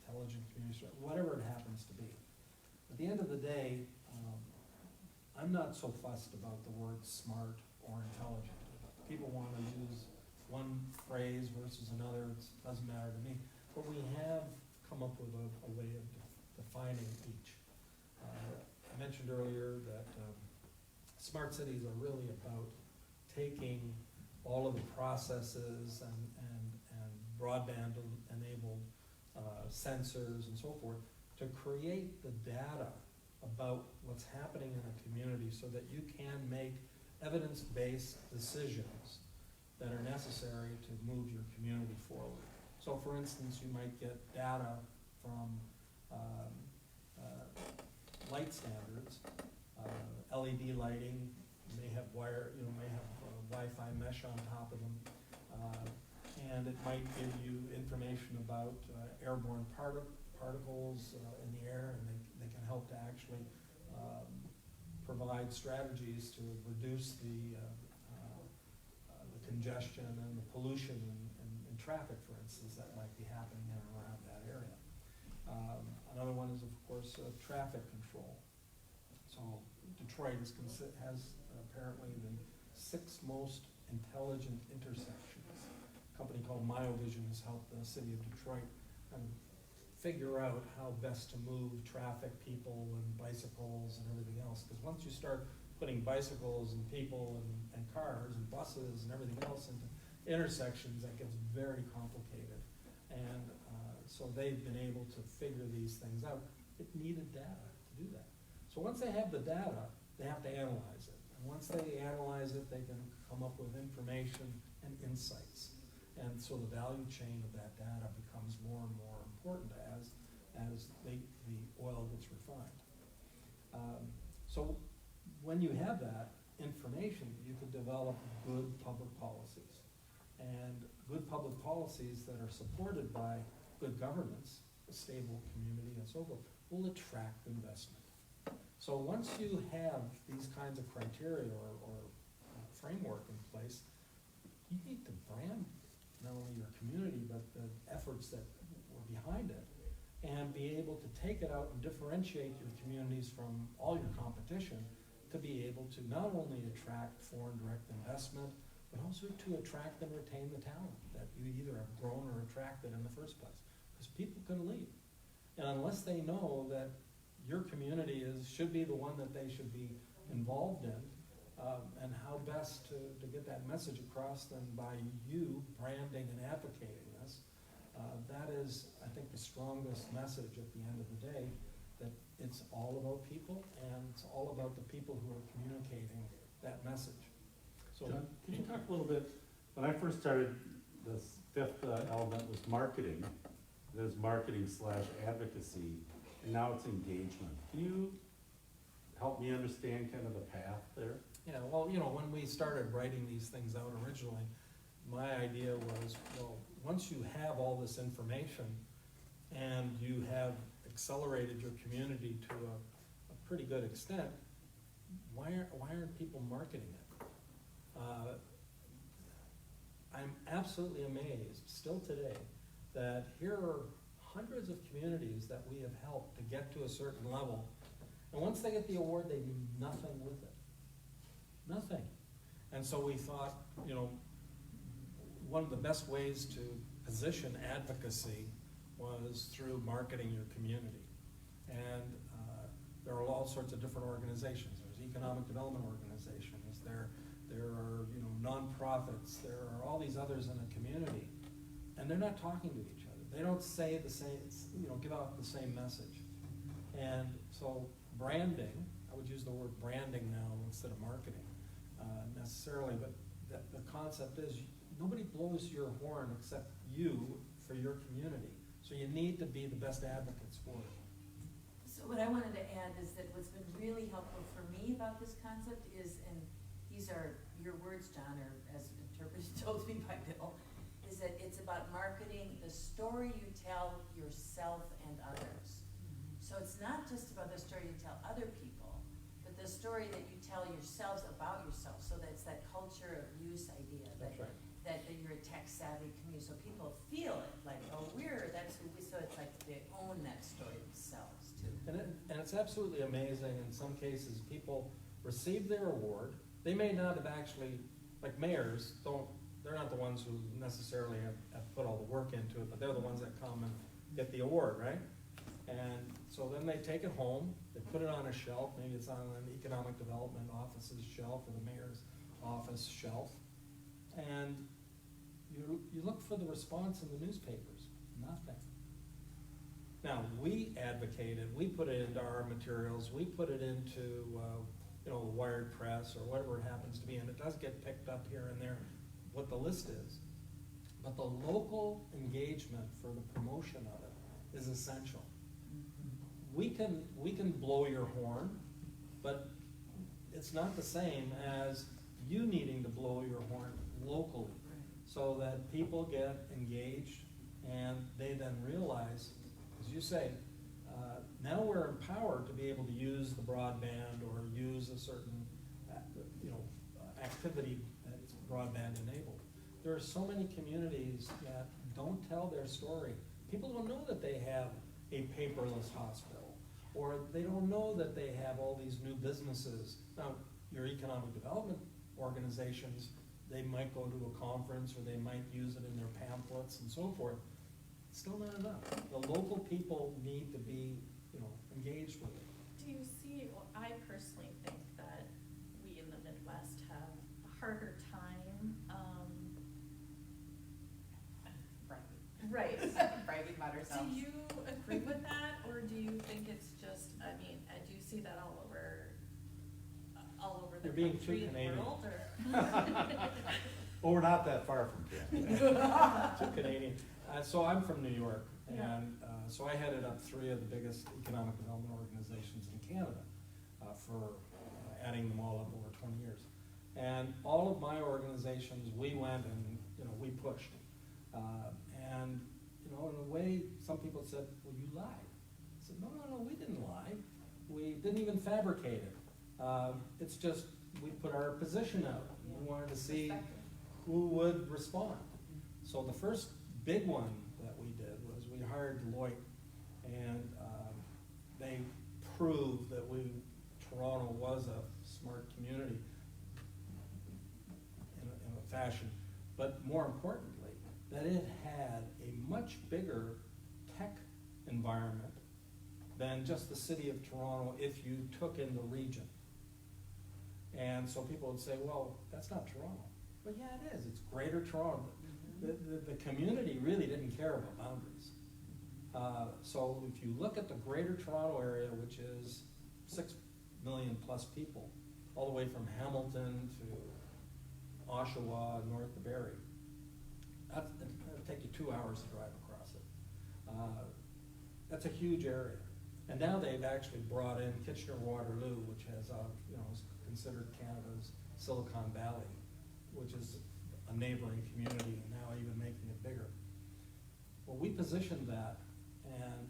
Speaker 4: intelligent community strategy, whatever it happens to be. At the end of the day, I'm not so fussed about the word smart or intelligent. People want to use one phrase versus another, it doesn't matter to me. But we have come up with a way of defining each. I mentioned earlier that smart cities are really about taking all of the processes and broadband-enabled sensors and so forth to create the data about what's happening in a community so that you can make evidence-based decisions that are necessary to move your community forward. So for instance, you might get data from light standards, LED lighting, may have Wi-Fi mesh on top of them, and it might give you information about airborne particles in the air, and they can help to actually provide strategies to reduce the congestion and the pollution and traffic, for instance, that might be happening in and around that area. Another one is, of course, traffic control. So Detroit has apparently the 6th most intelligent intersections. A company called MyoVision has helped the city of Detroit figure out how best to move traffic, people, and bicycles and everything else. Because once you start putting bicycles and people and cars and buses and everything else into intersections, that gets very complicated. And so they've been able to figure these things out. It needed data to do that. So once they have the data, they have to analyze it. And once they analyze it, they can come up with information and insights. And so the value chain of that data becomes more and more important as the oil gets refined. So when you have that information, you can develop good public policies. And good public policies that are supported by good governance, a stable community and so forth, will attract investment. So once you have these kinds of criteria or framework in place, you need to brand not only your community, but the efforts that were behind it, and be able to take it out and differentiate your communities from all your competition to be able to not only attract foreign direct investment, but also to attract and retain the talent that you either have grown or attracted in the first place. Because people can leave. And unless they know that your community should be the one that they should be involved in, and how best to get that message across than by you branding and advocating this. That is, I think, the strongest message at the end of the day, that it's all about people, and it's all about the people who are communicating that message. So,
Speaker 2: John, can you talk a little bit, when I first started, this 5th element was marketing. There's marketing / advocacy, and now it's engagement. Can you help me understand kind of the path there?
Speaker 4: yeah, well, when we started writing these things out originally, my idea was, well, once you have all this information and you have accelerated your community to a pretty good extent, why aren't people marketing it? I'm absolutely amazed still today that here are hundreds of communities that we have helped to get to a certain level, and once they get the award, they do nothing with it. Nothing. And so we thought, one of the best ways to position advocacy was through marketing your community. And there are all sorts of different organizations. There's economic development organizations. There are nonprofits. There are all these others in a community, and they're not talking to each other. They don't say the same, give out the same message. And so branding, I would use the word branding now instead of marketing necessarily, but the concept is nobody blows your horn except you for your community. So you need to be the best advocates for it.
Speaker 1: So what I wanted to add is that what's been really helpful for me about this concept is, and these are your words, John, or as interpreted told me by Bill, is that it's about marketing the story you tell yourself and others. So it's not just about the story you tell other people, but the story that you tell yourselves about yourself. So that's that culture of use idea.
Speaker 4: That's right.
Speaker 1: That you're a tech savvy community, so people feel it, like, oh, that's who we, so it's like they own that story themselves too.
Speaker 4: And it's absolutely amazing. In some cases, people receive their award. They may not have actually, like mayors, they're not the ones who necessarily have put all the work into it, but they're the ones that come and get the award, right? And so then they take it home, they put it on a shelf, maybe it's on an economic development office's shelf or the mayor's office shelf, and you look for the response in the newspapers, nothing. Now, we advocated, we put it into our materials, we put it into the Wired Press or whatever it happens to be, and it does get picked up here and there, what the list is. But the local engagement for the promotion of it is essential. We can blow your horn, but it's not the same as you needing to blow your horn locally, so that people get engaged and they then realize, as you say, now we're empowered to be able to use the broadband or use a certain activity that's broadband enabled. there are so many communities that don't tell their story. People don't know that they have a paperless hospital, or they don't know that they have all these new businesses. Now, your economic development organizations, they might go to a conference, or they might use it in their pamphlets and so forth. Still not enough. The local people need to be, engaged with it.
Speaker 3: Do you see, well, I personally think that we in the Midwest have a harder time, right.
Speaker 9: Bragging about ourselves.
Speaker 3: Do you agree with that, or do you think it's just, I do you see that all over the
Speaker 4: You're being too
Speaker 3: country and
Speaker 4: Canadian.
Speaker 3: world, or?
Speaker 2: Well, we're not that far from Canada.
Speaker 4: Too Canadian. So I'm from New York,
Speaker 3: Yeah.
Speaker 4: and so I headed up 3 of the biggest economic development organizations in Canada for adding them all up over 20 years. And all of my organizations, we went and, we pushed. And, in a way, some people said, well, you lied. I said, no, we didn't lie. We didn't even fabricate it. It's just, we put our position out. We wanted to see who would respond. So the first big one that we did was we hired Deloitte, and they proved that Toronto was a smart community in a fashion, but more importantly, that it had a much bigger tech environment than just the city of Toronto if you took in the region. And so people would say, well, that's not Toronto. But yeah, it is. It's Greater Toronto. The community really didn't care about boundaries. So if you look at the Greater Toronto area, which is 6 million plus people, all the way from Hamilton to Oshawa, north to Barrie, that'll take you 2 hours to drive across it. That's a huge area. And now they've actually brought in Kitchener-Waterloo, which has, is considered Canada's Silicon Valley, which is a neighboring community, and now even making it bigger. Well, we positioned that, and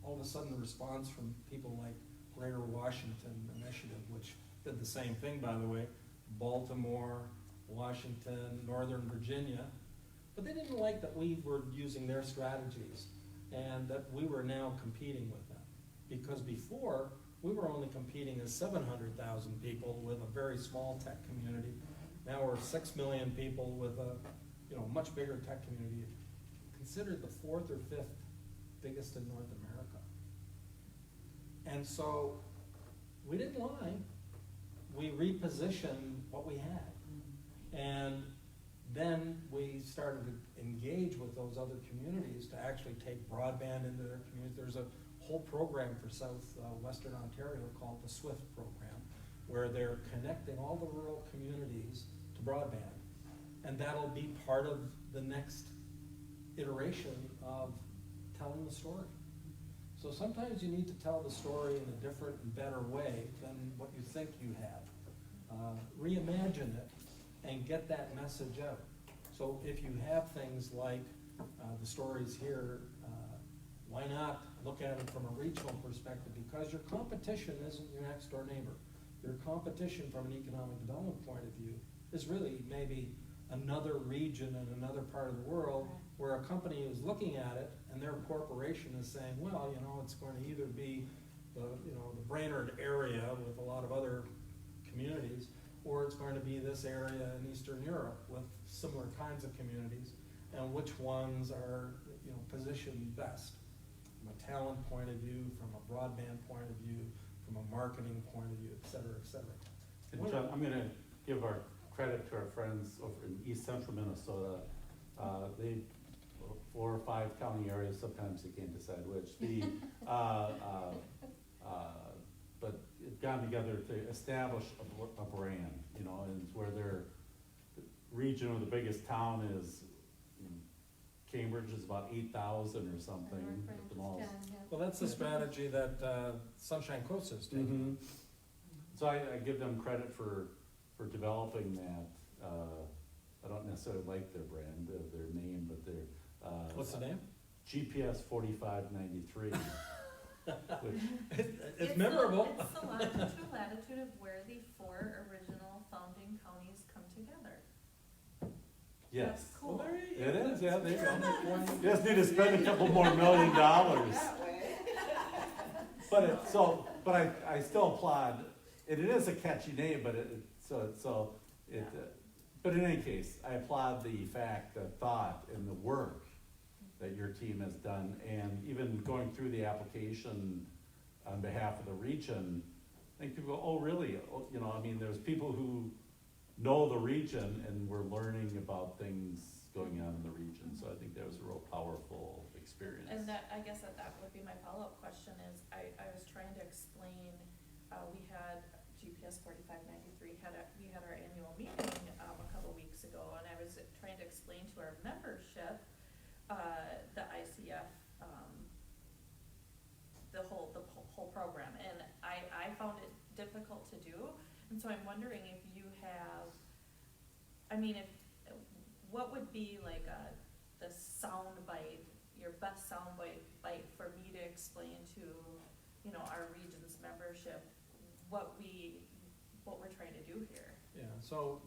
Speaker 4: all of a sudden the response from people like Greater Washington Initiative, which did the same thing, by the way, Baltimore, Washington, Northern Virginia, but they didn't like that we were using their strategies and that we were now competing with them. Because before, we were only competing as 700,000 people with a very small tech community. Now we're 6 million people with a much bigger tech community, considered the 4th or 5th biggest in North America. And so we didn't lie. We repositioned what we had. And then we started to engage with those other communities to actually take broadband into their communities. There's a whole program for Western Ontario called the SWIFT program, where they're connecting all the rural communities to broadband. And that'll be part of the next iteration of telling the story. So sometimes you need to tell the story in a different and better way than what you think you have. Reimagine it and get that message out. So if you have things like the stories here, why not look at it from a regional perspective? Because your competition isn't your next door neighbor. Your competition from an economic development point of view is really maybe another region in another part of the world where a company is looking at it and their corporation is saying, well, it's going to either be the Brainerd area with a lot of other communities, or it's going to be this area in Eastern Europe with similar kinds of communities, and which ones are positioned best from a talent point of view, from a broadband point of view, from a marketing point of view, et cetera, et cetera.
Speaker 2: And John, I'm going to give our credit to our friends over in East Central Minnesota. They 4 or 5 county areas. Sometimes they can't decide which. But it's gotten together to establish a brand, and where their region or the biggest town is. Cambridge is about 8,000 or something at the most.
Speaker 4: Well, that's the strategy that Sunshine Coast is taking.
Speaker 2: So I give them credit for developing that. I don't necessarily like their brand, their name, but their
Speaker 4: What's the name?
Speaker 2: GPS 4593. Which
Speaker 4: it's memorable.
Speaker 3: It's the latitude of where the 4 original founding counties come together.
Speaker 2: Yes.
Speaker 3: That's cool.
Speaker 4: Well, there you
Speaker 2: It
Speaker 4: go.
Speaker 2: is, yeah, there you go.
Speaker 4: That's
Speaker 2: You just need to spend a couple more $1 million. But I still applaud, and it is a catchy name, but but in any case, I applaud the fact, the thought, and the work that your team has done, and even going through the application on behalf of the region, I think people go, oh, really? Oh, you know, I mean, there's people who know the region, and we're learning about things going on in the region, so I think that was a real powerful experience.
Speaker 3: And that, I guess that would be my follow-up question is, I was trying to explain, we had GPS 4593, we had our annual meeting, a couple weeks ago, and I was trying to explain to our membership, the ICF, the whole program, and I found it difficult to do, and so I'm wondering if you have, I mean, what would be like the sound bite, your best sound bite for me to explain to, you know, our region's membership what we're trying to do here?
Speaker 4: Yeah, so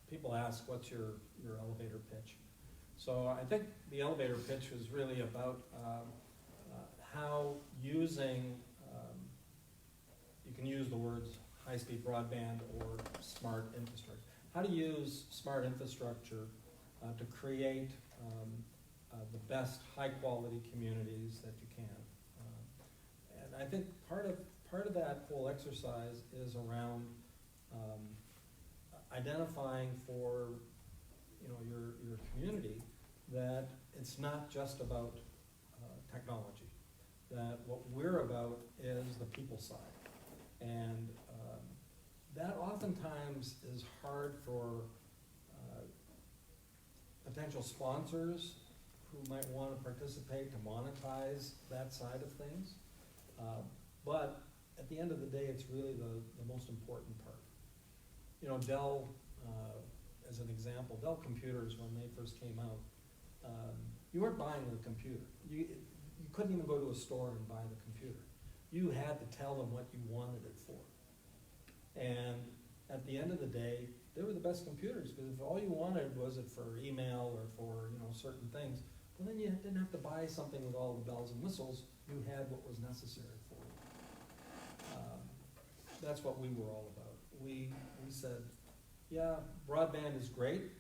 Speaker 4: people ask, what's your elevator pitch? So I think the elevator pitch was really about how using, you can use the words high-speed broadband or smart infrastructure. How to use smart infrastructure to create the best high-quality communities that you can. And I think part of that whole exercise is around identifying for, you know, your community that it's not just about technology. That what we're about is the people side. And that oftentimes is hard for potential sponsors who might want to participate to monetize that side of things. But at the end of the day, it's really the most important part. You know, Dell, as an example, Dell computers, when they first came out, you weren't buying the computer. You couldn't even go to a store and buy the computer. You had to tell them what you wanted it for. And at the end of the day, they were the best computers, because if all you wanted was it for email or for, you know, certain things, well, then you didn't have to buy something with all the bells and whistles. You had what was necessary for you. That's what we were all about. We said, yeah, broadband is great.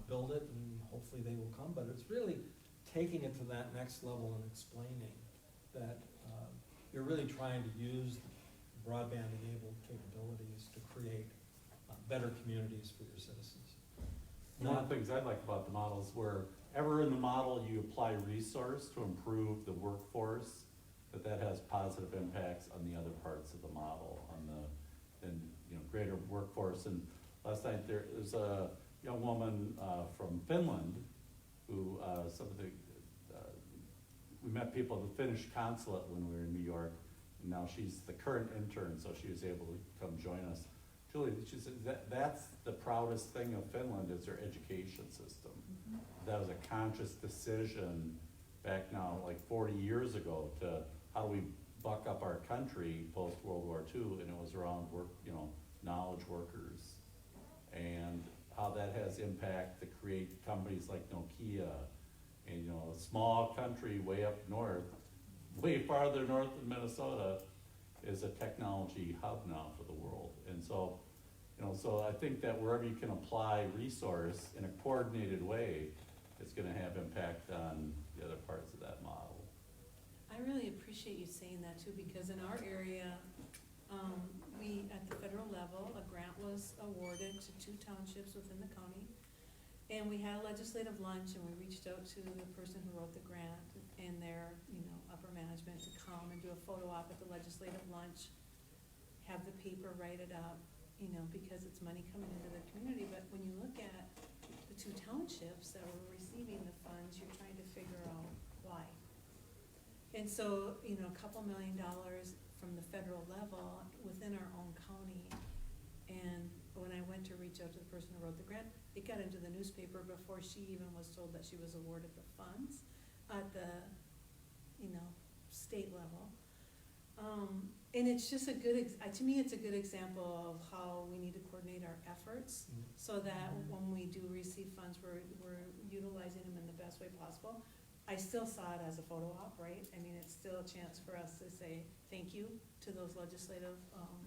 Speaker 4: Build it and hopefully they will come, but it's really taking it to that next level and explaining that you're really trying to use broadband-enabled capabilities to create better communities for your citizens.
Speaker 2: One of the things I like about the model is wherever in the model you apply resource to improve the workforce, that has positive impacts on the other parts of the model, on the greater workforce. And last night there was a young woman from Finland who we met people at the Finnish consulate when we were in New York, and now she's the current intern, so she was able to come join us. Julie, she said that's the proudest thing of Finland is their education system. Mm-hmm. That was a conscious decision back now, like 40 years ago, to how do we buck up our country post World War II, and it was around work, knowledge workers, and how that has impact to create companies like Nokia, and a small country way up north, way farther north than Minnesota, is a technology hub now for the world. And so, so I think that wherever you can apply resource in a coordinated way, it's gonna have impact on the other parts of that model.
Speaker 11: I really appreciate you saying that too, because in our area, we, at the federal level, a grant was awarded to 2 townships within the county. And we had a legislative lunch, and we reached out to the person who wrote the grant and their, upper management to come and do a photo op at the legislative lunch, have the paper write it up, because it's money coming into the community. But when you look at the 2 townships that were receiving the funds, you're trying to figure out why. And so, $2 million from the federal level within our own county. And when I went to reach out to the person who wrote the grant, it got into the newspaper before she even was told that she was awarded the funds at the, state level. And it's just a good, to me, it's a good example of how we need to coordinate our efforts so that when we do receive funds, we're utilizing them in the best way possible. I still saw it as a photo op, right? I mean, it's still a chance for us to say thank you to those legislative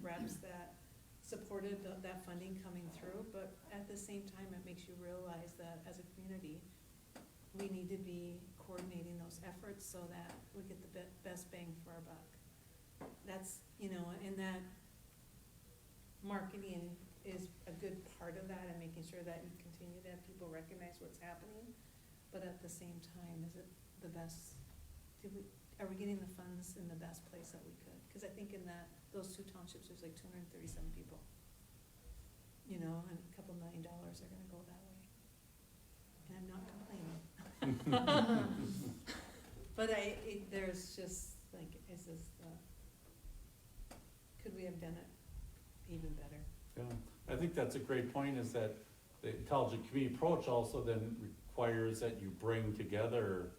Speaker 11: reps that supported that funding coming through, but at the same time, it makes you realize that as a community, we need to be coordinating those efforts so that we get the best bang for our buck. That's, you know, and that marketing is a good part of that, and making sure that you continue to have people recognize what's happening. But at the same time, is it the best, are we getting the funds in the best place that we could? Because I think in those two townships, there's like 237 people. You know, and a couple $1 million are gonna go that way. And I'm not complaining. But there's just like, could we have done it even better?
Speaker 2: Yeah, I think that's a great point, is that the intelligent community approach also then requires that you bring together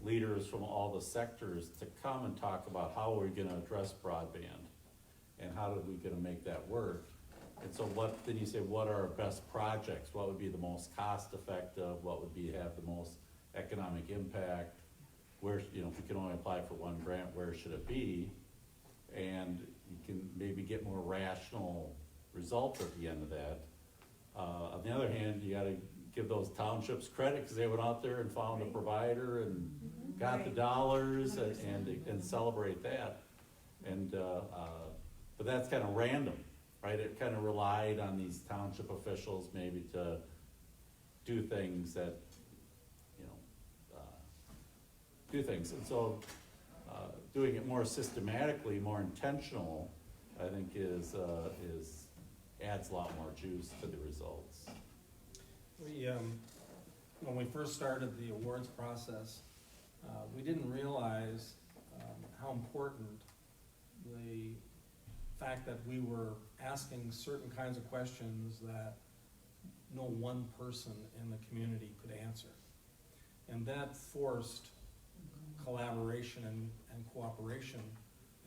Speaker 2: leaders from all the sectors to come and talk about how we're gonna address broadband and how are we gonna make that work. And so then you say, what are our best projects? What would be the most cost effective? What would have the most economic impact? Where, you know, if we can only apply for one grant, where should it be? And you can maybe get more rational results at the end of that. On the other hand, you gotta give those townships credit because they went out there and found a provider and got the dollars and celebrate that. And, but that's kind of random, right? It kind of relied on these township officials maybe to do things that, you know, do things. And so doing it more systematically, more intentional, I think adds a lot more juice to the results.
Speaker 4: We, when we first started the awards process, we didn't realize how important the fact that we were asking certain kinds of questions that no one person in the community could answer. And that forced collaboration and cooperation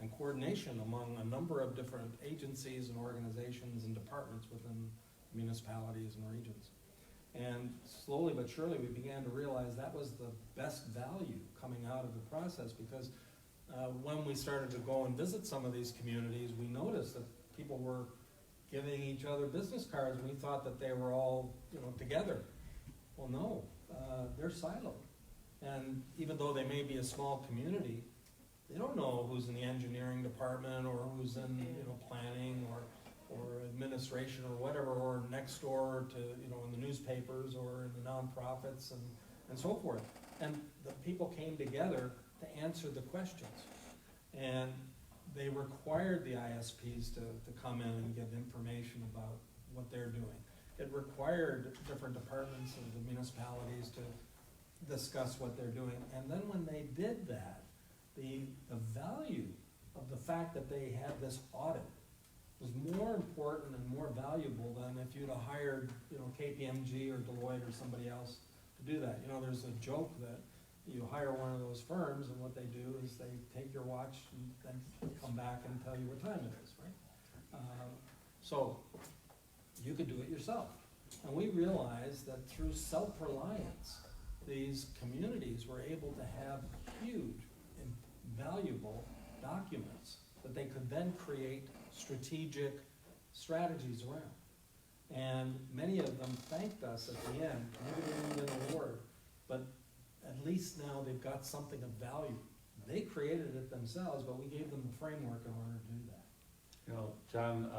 Speaker 4: and coordination among a number of different agencies and organizations and departments within municipalities and regions. And slowly but surely we began to realize that was the best value coming out of the process, because when we started to go and visit some of these communities, we noticed that people were giving each other business cards, and we thought that they were all, you know, together. Well, no, they're siloed. And even though they may be a small community, they don't know who's in the engineering department or who's in, you know, planning or administration or whatever, or next door to, you know, in the newspapers or in the nonprofits and so forth. And the people came together to answer the questions. And they required the ISPs to come in and give information about what they're doing. It required different departments of the municipalities to discuss what they're doing. And then when they did that, the value of the fact that they had this audit was more important and more valuable than if you'd have hired, you know, KPMG or Deloitte or somebody else to do that. You know, there's a joke that you hire one of those firms, and what they do is they take your watch and then come back and tell you what time it is, right? So you could do it yourself. And we realized that through self-reliance, these communities were able to have huge and valuable documents that they could then create strategic strategies around. And many of them thanked us at the end. Maybe they didn't get an award, but at least now they've got something of value. They created it themselves, but we gave them the framework in order to do that.
Speaker 2: You know, John,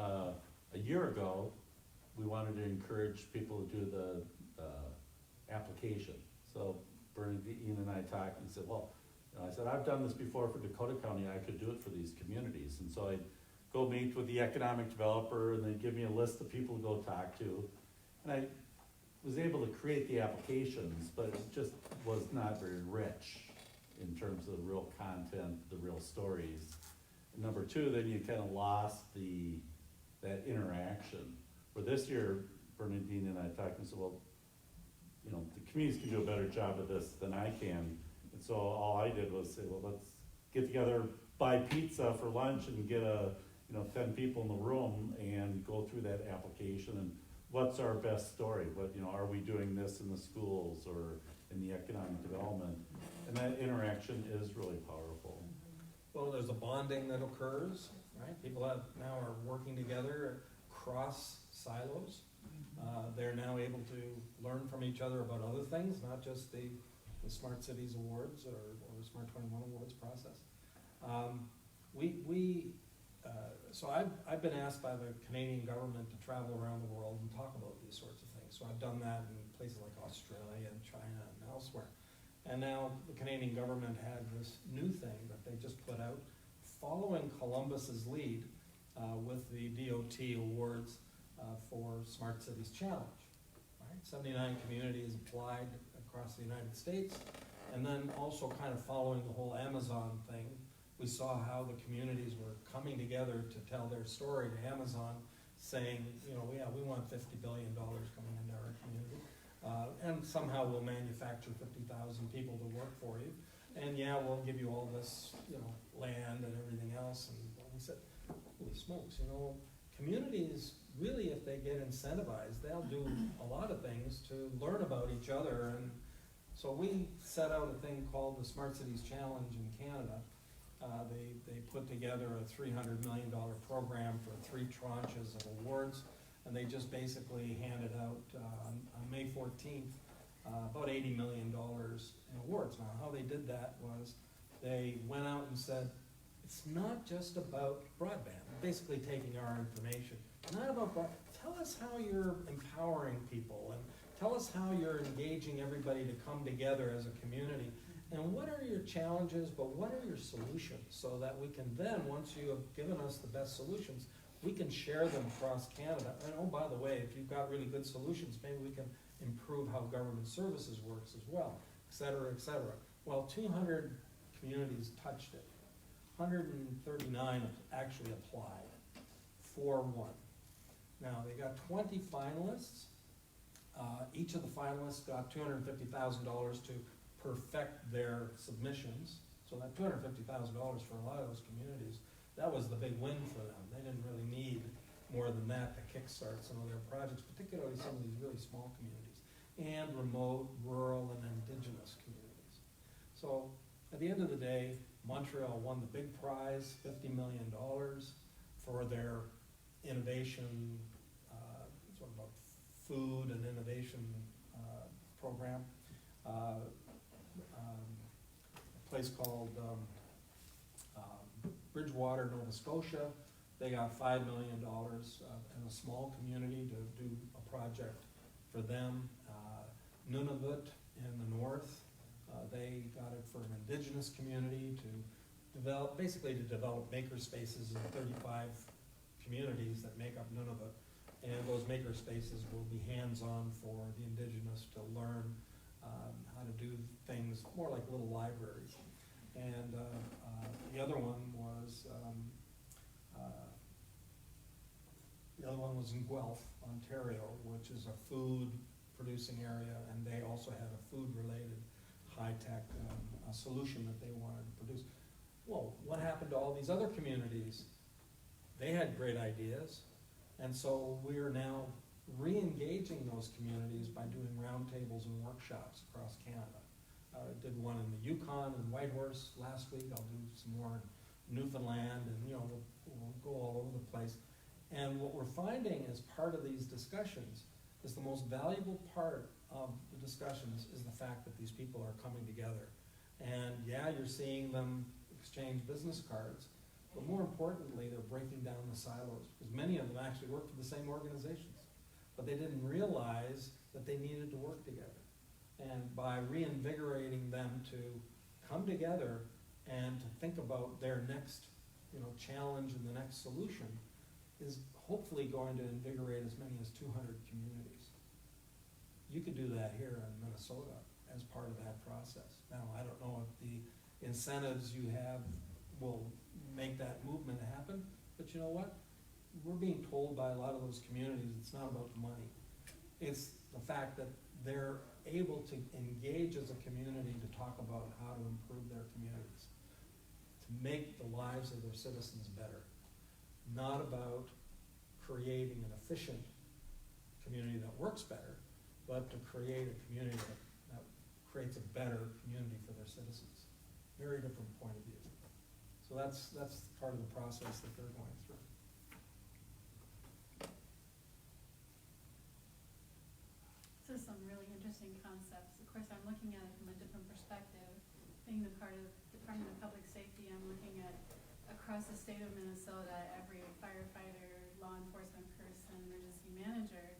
Speaker 2: a year ago, we wanted to encourage people to do the application. So Bernadine and I talked and said, well, you know, I said, I've done this before for Dakota County, I could do it for these communities. And so I'd go meet with the economic developer, and they'd give me a list of people to go talk to. And I was able to create the applications, but it just was not very rich in terms of the real content, the real stories. And number two, then you kind of lost that interaction. For this year, Bernadine and I talked and said, well, you know, the communities can do a better job of this than I can. And so all I did was say, well, let's get together, buy pizza for lunch and get 10 people in the room and go through that application and what's our best story? What, are we doing this in the schools or in the economic development? And that interaction is really powerful.
Speaker 4: Well, there's a bonding that occurs, right? People now are working together across silos. They're now able to learn from each other about other things, not just the Smart Cities Awards or Smart 21 Awards process. So I've been asked by the Canadian government to travel around the world and talk about these sorts of things. So I've done that in places like Australia and China and elsewhere. And now the Canadian government had this new thing that they just put out, following Columbus's lead with the DOT awards for Smart Cities Challenge. Right? 79 communities applied across the United States, and then also kind of following the whole Amazon thing, we saw how the communities were coming together to tell their story to Amazon, saying, we want $50 billion coming into our community. And somehow we'll manufacture 50,000 people to work for you. And we'll give you all this, land and everything else. And we said, holy smokes, communities really, if they get incentivized, they'll do a lot of things to learn about each other. And so we set out a thing called the Smart Cities Challenge in Canada. They put together a $300 million program for 3 tranches of awards, and they just basically handed out on May 14th about $80 million in awards. Now, how they did that was they went out and said, it's not just about broadband, basically taking our information. Not about broadband. Tell us how you're empowering people, and tell us how you're engaging everybody to come together as a community. And what are your challenges, but what are your solutions, so that we can then, once you have given us the best solutions, we can share them across Canada. And oh, by the way, if you've got really good solutions, maybe we can improve how government services works as well, et cetera, et cetera. Well, 200 communities touched it. 139 actually applied. 4 won. Now, they got 20 finalists. Each of the finalists got $250,000 to perfect their submissions. So that $250,000 for a lot of those communities, that was the big win for them. They didn't really need more than that to kickstart some of their projects, particularly some of these really small communities, and remote, rural, and indigenous communities. So at the end of the day, Montreal won the big prize, $50 million for their innovation, sort of a food and innovation program. A place called Bridgewater, Nova Scotia, they got $5 million in a small community to do a project for them. Nunavut in the north, they got it for an indigenous community to develop maker spaces in 35 communities that make up Nunavut. And those maker spaces will be hands-on for the indigenous to learn how to do things more like little libraries. And the other one was in Guelph, Ontario, which is a food producing area, and they also had a food-related high-tech solution that they wanted to produce. Well, what happened to all these other communities? They had great ideas, and so we're now re-engaging those communities by doing roundtables and workshops across Canada. I did one in the Yukon and Whitehorse last week. I'll do some more in Newfoundland, and we'll go all over the place. And what we're finding as part of these discussions is the most valuable part of the discussions is the fact that these people are coming together. And you're seeing them exchange business cards, but more importantly, they're breaking down the silos, because many of them actually work for the same organizations, but they didn't realize that they needed to work together. And by reinvigorating them to come together and to think about their next challenge and the next solution is hopefully going to invigorate as many as 200 communities. You could do that here in Minnesota as part of that process. Now, I don't know if the incentives you have will make that movement happen, but you know what? We're being told by a lot of those communities it's not about the money. It's the fact that they're able to engage as a community to talk about how to improve their communities. to make the lives of their citizens better, not about creating an efficient community that works better, but to create a community that creates a better community for their citizens. Very different point of view. So that's part of the process that they're going through.
Speaker 5: So some really interesting concepts. Of course, I'm looking at it from a different perspective. Being the part of Department of Public Safety, I'm looking at across the state of Minnesota, every firefighter, law enforcement person, emergency manager.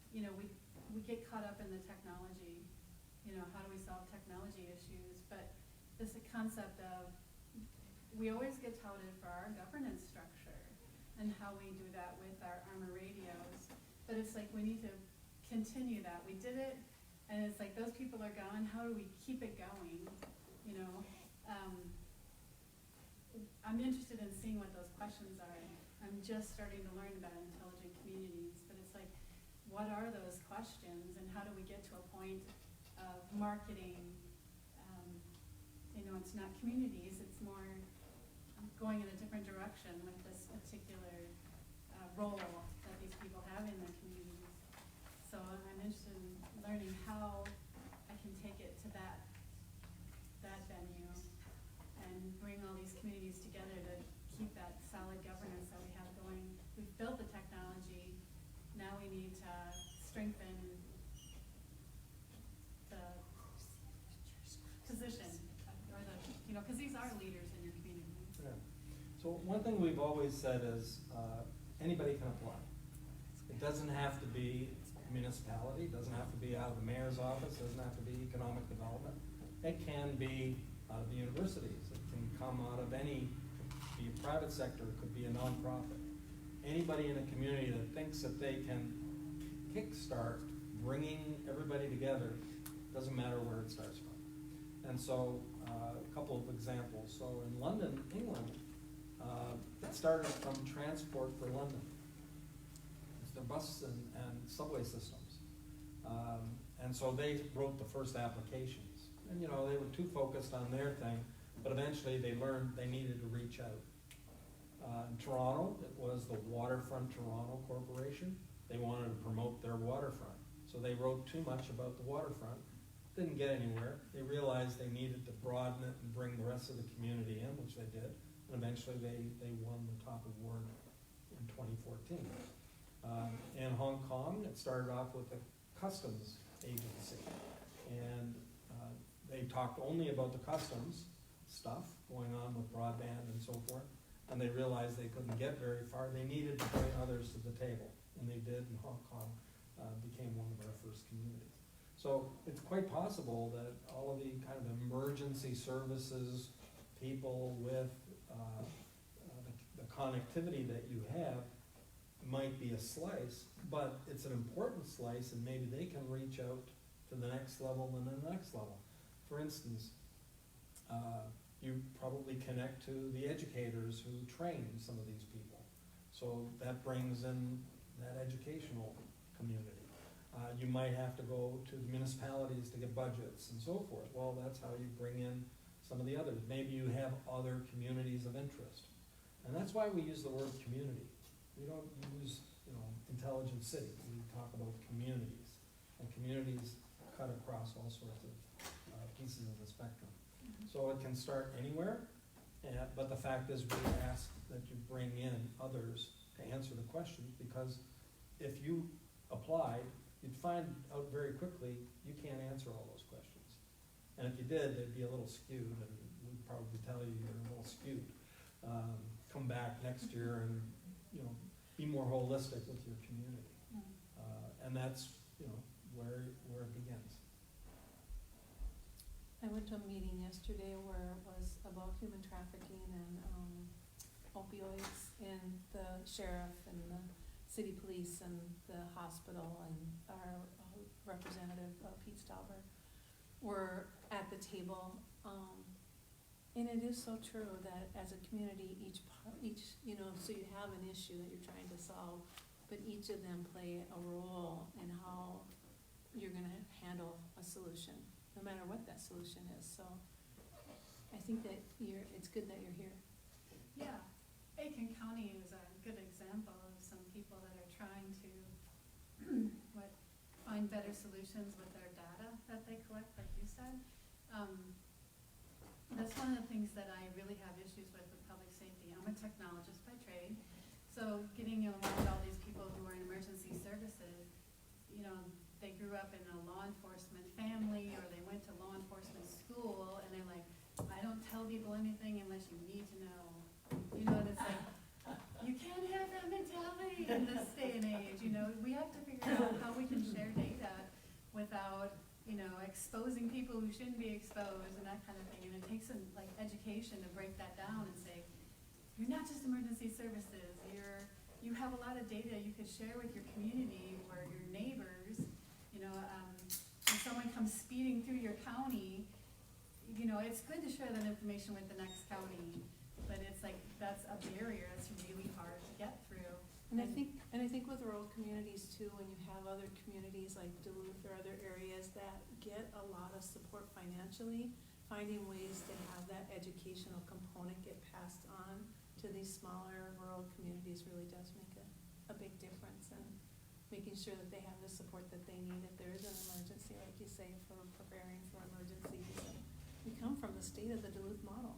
Speaker 5: You know, we get caught up in the technology. You know, how do we solve technology issues? But this concept of, we always get touted for our governance structure and how we do that with our armor radios. But it's like we need to continue that. We did it, and it's like those people are gone. How do we keep it going? You know, I'm interested in seeing what those questions are. I'm just starting to learn about intelligent communities, but it's like, what are those questions, and how do we get to a point of marketing? You know, it's not communities, it's more going in a different direction with this particular role that these people have in their communities. So I'm interested in learning how I can take it to that venue and bring all these communities together to keep that solid governance that we have going. We've built the technology, now we need to strengthen the position, or the, you know, because these are leaders in your community.
Speaker 4: Yeah. So one thing we've always said is anybody can apply. It doesn't have to be a municipality, it doesn't have to be out of the mayor's office, it doesn't have to be economic development. It can be out of the universities, it can come out of any, be a private sector, it could be a nonprofit. Anybody in a community that thinks that they can kickstart bringing everybody together, doesn't matter where it starts from. And so, a couple of examples. So in London, England, it started from Transport for London. It's their bus and subway systems. And so they wrote the first applications. And you know, they were too focused on their thing, but eventually they learned they needed to reach out. In Toronto, it was the Waterfront Toronto Corporation. They wanted to promote their waterfront. So they wrote too much about the waterfront. Didn't get anywhere. They realized they needed to broaden it and bring the rest of the community in, which they did. And eventually they won the top award in 2014. In Hong Kong, it started off with a customs agency. And they talked only about the customs stuff going on with broadband and so forth. And they realized they couldn't get very far. They needed to bring others to the table. And they did, and Hong Kong became one of our first communities. So it's quite possible that all of the kind of emergency services people with the connectivity that you have might be a slice, but it's an important slice, and maybe they can reach out to the next level and the next level. For instance, you probably connect to the educators who train some of these people. So that brings in that educational community. You might have to go to the municipalities to get budgets and so forth. Well, that's how you bring in some of the others. Maybe you have other communities of interest. And that's why we use the word community. We don't use, you know, intelligent city. We talk about communities. And communities cut across all sorts of pieces of the spectrum. So it can start anywhere, but the fact is we ask that you bring in others to answer the questions, because if you applied, you'd find out very quickly you can't answer all those questions. And if you did, they'd be a little skewed, and we'd probably tell you you're a little skewed. Come back next year and, you know, be more holistic with your community. And that's, you know, where it begins.
Speaker 11: I went to a meeting yesterday where it was about human trafficking and opioids, and the sheriff and the city police and the hospital and our representative, Pete Stauber, were at the table. And it is so true that as a community, each, you know, so you have an issue that you're trying to solve, but each of them play a role in how you're gonna handle a solution, no matter what that solution is. So I think that it's good that you're here.
Speaker 5: Yeah, Aiken County is a good example of some people that are trying to find better solutions with their data that they collect, like you said. That's one of the things that I really have issues with public safety. I'm a technologist by trade, so getting around all these people who are in emergency services, you know, they grew up in a law enforcement family, or they went to law enforcement school, and they're like, I don't tell people anything unless you need to know. You know, and it's like, you can't have that mentality in this day and age, you know. We have to figure out how we can share data without, you know, exposing people who shouldn't be exposed and that kind of thing. And it takes some, like, education to break that down and say, you're not just emergency services, you have a lot of data you could share with your community or your neighbors. You know, if someone comes speeding through your county, you know, it's good to share that information with the next county, but it's like, that's a barrier that's really hard to get through.
Speaker 11: And I think with rural communities too, when you have other communities like Duluth or other areas that get a lot of support financially, finding ways to have that educational component get passed on to these smaller rural communities really does make a big difference, and making sure that they have the support that they need if there is an emergency, like you say, for preparing for emergencies. And we come from the state of the Duluth model.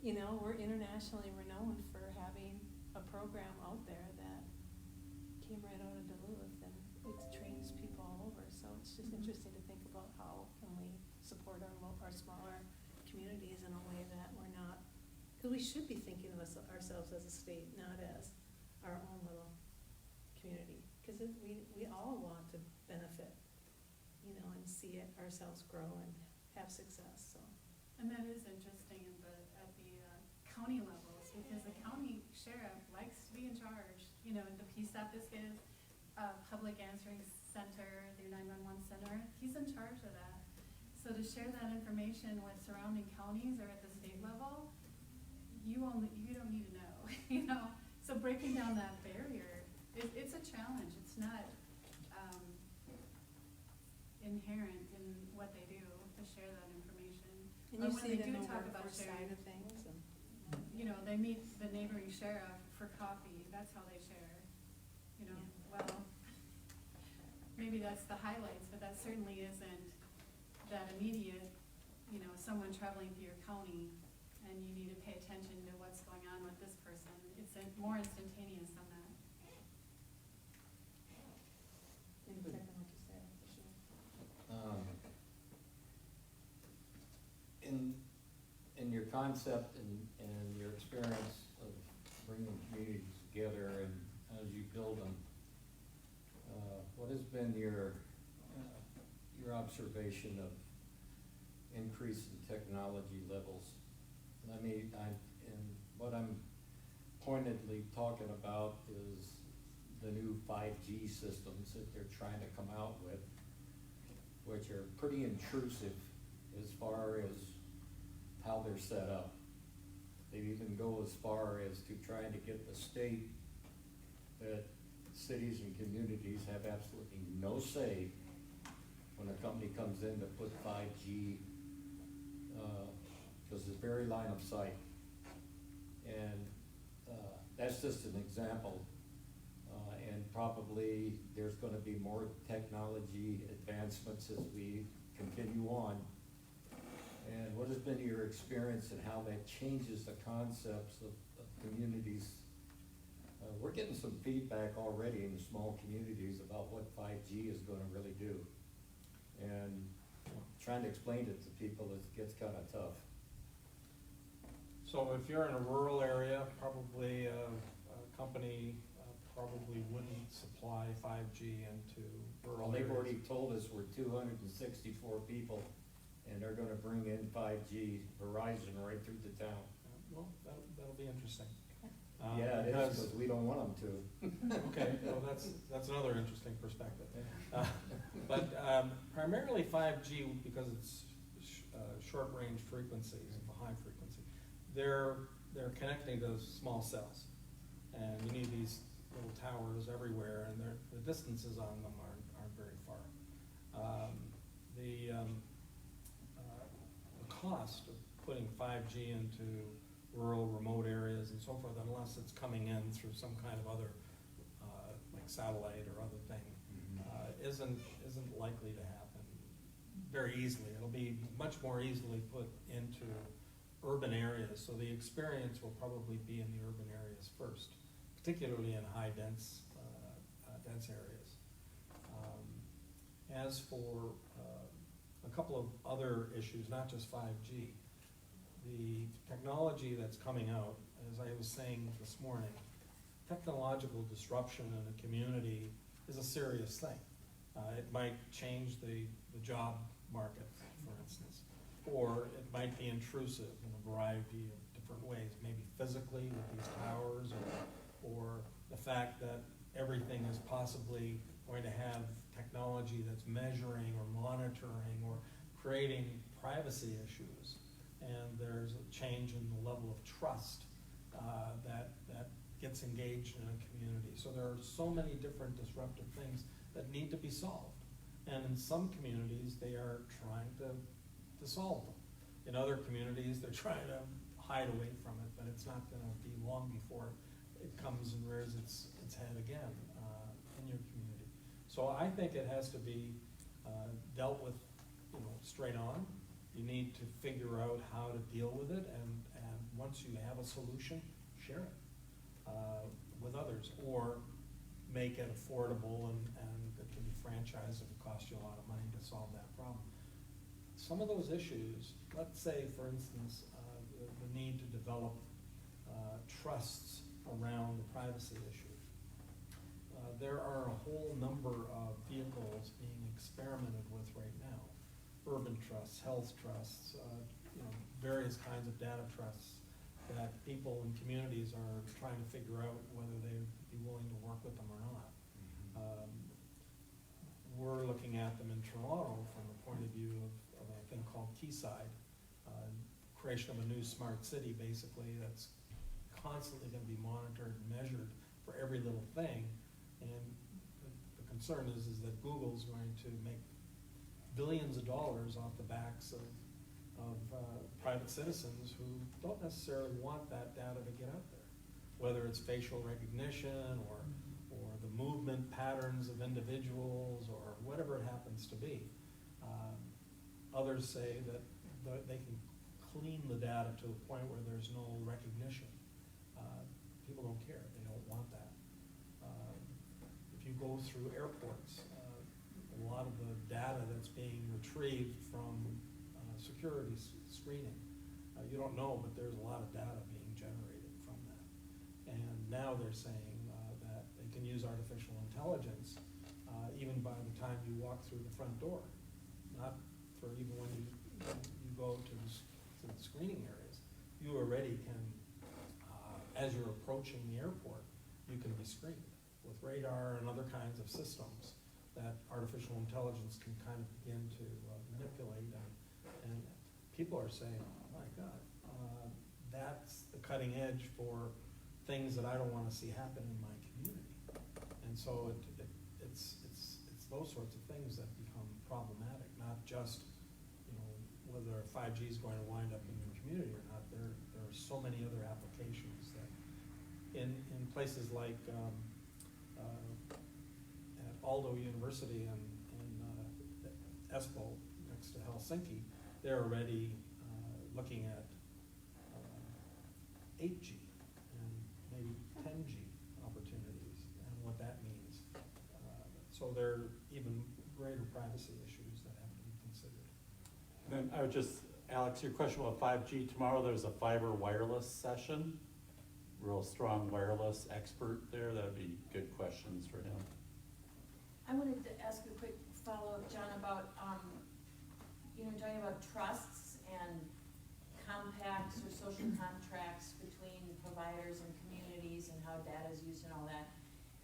Speaker 11: You know, we're internationally renowned for having a program out there that came right out of Duluth, and it trains people all over. So it's just interesting to think about how can we support our smaller communities in a way that we're not, because we should be thinking of ourselves as a state, not as our own little community. Because we all want to benefit, you know, and see it ourselves grow and have success. So.
Speaker 5: And that is interesting at the county levels, because the county sheriff likes to be in charge. You know, the PSAP is public answering center, the 911 center, he's in charge of that. So to share that information with surrounding counties or at the state level, you don't need to know, you know. So breaking down that barrier, it's a challenge. It's not inherent in what they do to share that information.
Speaker 11: And you
Speaker 5: But when
Speaker 11: see
Speaker 5: they
Speaker 11: it in
Speaker 5: do
Speaker 11: the
Speaker 5: talk about
Speaker 11: workforce
Speaker 5: sharing,
Speaker 11: side of things. And,
Speaker 5: you know, they meet the neighboring sheriff for coffee. That's how they share. You know, well, maybe that's the highlights, but that certainly isn't that immediate. You know, someone traveling through your county, and you need to pay attention to what's going on with this person. It's more instantaneous than that.
Speaker 11: and Kevin, what you said, for sure.
Speaker 13: In your concept and your experience of bringing communities together and as you build them, what has been your observation of increase in technology levels? And what I'm pointedly talking about is the new 5G systems that they're trying to come out with, which are pretty intrusive as far as how they're set up. They even go as far as to trying to get the state that cities and communities have absolutely no say when a company comes in to put 5G, because it's very line of sight. And that's just an example. And probably there's gonna be more technology advancements as we continue on. And what has been your experience and how that changes the concepts of communities? We're getting some feedback already in the small communities about what 5G is gonna really do. And trying to explain it to people gets kinda tough.
Speaker 4: So if you're in a rural area, probably a company probably wouldn't supply 5G into rural
Speaker 13: Well, they've
Speaker 4: areas.
Speaker 13: already told us we're 264 people, and they're gonna bring in 5G Verizon right through the town.
Speaker 4: Well, that'll be interesting.
Speaker 13: Yeah, it is,
Speaker 4: because-
Speaker 13: because we don't want them to.
Speaker 4: Okay, well, that's another interesting perspective. But primarily 5G, because it's short-range frequencies, high frequency, they're connecting to small cells. And you need these little towers everywhere, and the distances on them aren't very far. The cost of putting 5G into rural, remote areas and so forth, unless it's coming in through some kind of other, like satellite or other thing, isn't likely to happen very easily. It'll be much more easily put into urban areas, so the experience will probably be in the urban areas first, particularly in high dense areas. As for a couple of other issues, not just 5G, the technology that's coming out, as I was saying this morning, technological disruption in a community is a serious thing. It might change the job market, for instance, or it might be intrusive in a variety of different ways, maybe physically with these towers, or the fact that everything is possibly going to have technology that's measuring or monitoring or creating privacy issues. And there's a change in the level of trust that gets engaged in a community. So there are so many different disruptive things that need to be solved. And in some communities, they are trying to solve them. In other communities, they're trying to hide away from it, but it's not going to be long before it comes and rears its head again in your community. So I think it has to be dealt with, straight on. You need to figure out how to deal with it, and once you have a solution, share it with others, or make it affordable and it can be franchised if it costs you a lot of money to solve that problem. Some of those issues, let's say, for instance, the need to develop trusts around the privacy issue. There are a whole number of vehicles being experimented with right now. Urban trusts, health trusts, various kinds of data trusts that people in communities are trying to figure out whether they'd be willing to work with them or not. We're looking at them in Toronto from the point of view of a thing called Quayside, creation of a new smart city, basically, that's constantly going to be monitored and measured for every little thing. And the concern is that Google's going to make billions of dollars off the backs of private citizens who don't necessarily want that data to get out there, whether it's facial recognition or the movement patterns of individuals or whatever it happens to be. Others say that they can clean the data to a point where there's no recognition. People don't care. They don't want that. If you go through airports, a lot of the data that's being retrieved from security screening, you don't know, but there's a lot of data being generated from that. And now they're saying that they can use artificial intelligence even by the time you walk through the front door, not for even when you go to the screening areas. You already can, as you're approaching the airport, you can be screened with radar and other kinds of systems that artificial intelligence can kind of begin to manipulate. And people are saying, oh my God, that's the cutting edge for things that I don't want to see happen in my community. And so it's those sorts of things that become problematic, not just whether 5G is going to wind up in your community or not. There are so many other applications that in places like at Aalto University in Espoo, next to Helsinki, they're already looking at 8G and maybe 10G opportunities and what that means. So there are even greater privacy issues that have to be considered.
Speaker 2: Then I would just, Alex, your question about 5G, tomorrow there's a fiber wireless session, real strong wireless expert there. That would be good questions for him.
Speaker 1: I wanted to ask a quick follow-up, John, about, talking about trusts and compacts or social contracts between providers and communities and how data is used and all that.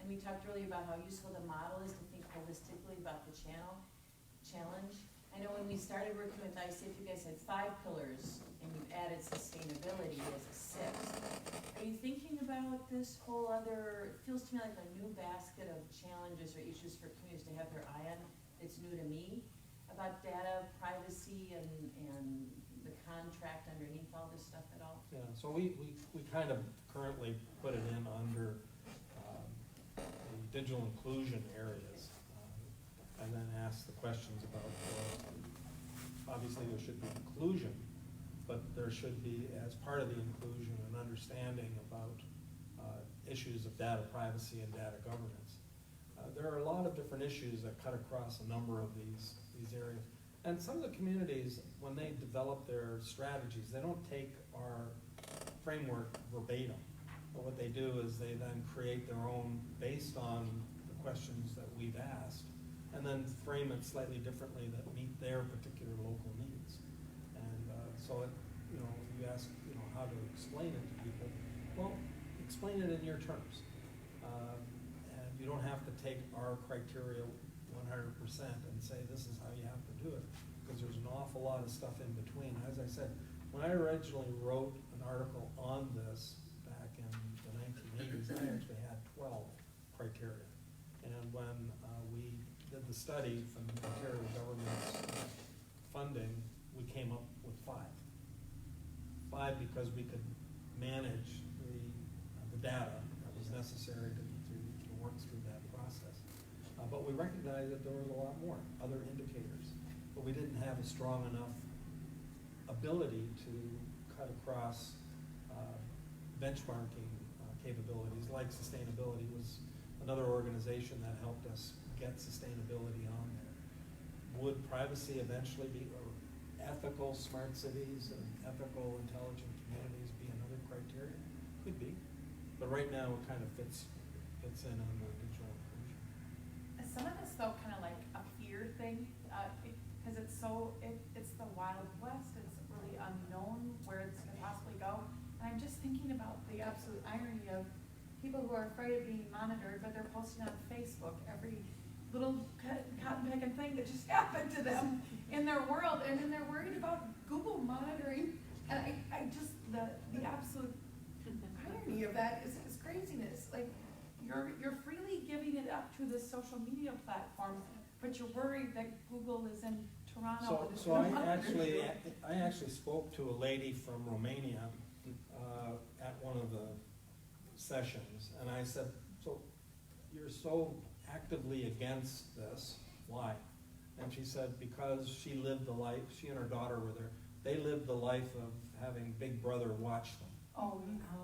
Speaker 1: And we talked earlier about how useful the model is to think holistically about the challenge. I know when we started working with ISAFE, you guys had 5 pillars and you added sustainability as a 6th. Are you thinking about this whole other, it feels to me like a new basket of challenges or issues for communities to have their eye on, that's new to me, about data privacy and the contract underneath all this stuff at all?
Speaker 4: Yeah, so we kind of currently put it in under the digital inclusion areas, and then ask the questions about, obviously there should be inclusion, but there should be, as part of the inclusion, an understanding about issues of data privacy and data governance. There are a lot of different issues that cut across a number of these areas. And some of the communities, when they develop their strategies, they don't take our framework verbatim. But what they do is they then create their own based on the questions that we've asked, and then frame it slightly differently that meet their particular local needs. And so it, you ask, how to explain it to people. Well, explain it in your terms. And you don't have to take our criteria 100% and say this is how you have to do it, because there's an awful lot of stuff in between. As I said, when I originally wrote an article on this back in the 1980s, I actually had 12 criteria. And when we did the study from the Ontario government's funding, we came up with 5. 5 because we could manage the data that was necessary to work through that process. But we recognized that there was a lot more, other indicators. But we didn't have a strong enough ability to cut across benchmarking capabilities, like sustainability was another organization that helped us get sustainability on there. Would privacy eventually be, or ethical smart cities and ethical intelligent communities be another criteria? Could be. But right now it kind of fits in on the digital inclusion.
Speaker 9: Is some of this though kind of like a fear thing? Because it's the Wild West, it's really unknown where it's gonna possibly go. And I'm just thinking about the absolute irony of people who are afraid of being monitored, but they're posting on Facebook every little cotton picking thing that just happened to them in their world, and then they're worried about Google monitoring. And I just, the absolute irony of that is craziness. Like, you're freely giving it up to the social media platforms, but you're worried that Google is in Toronto.
Speaker 4: So I actually spoke to a lady from Romania at one of the sessions, and I said, so you're so actively against this, why? And she said, because she lived the life, she and her daughter were there, they lived the life of having Big Brother watch them.
Speaker 9: Oh,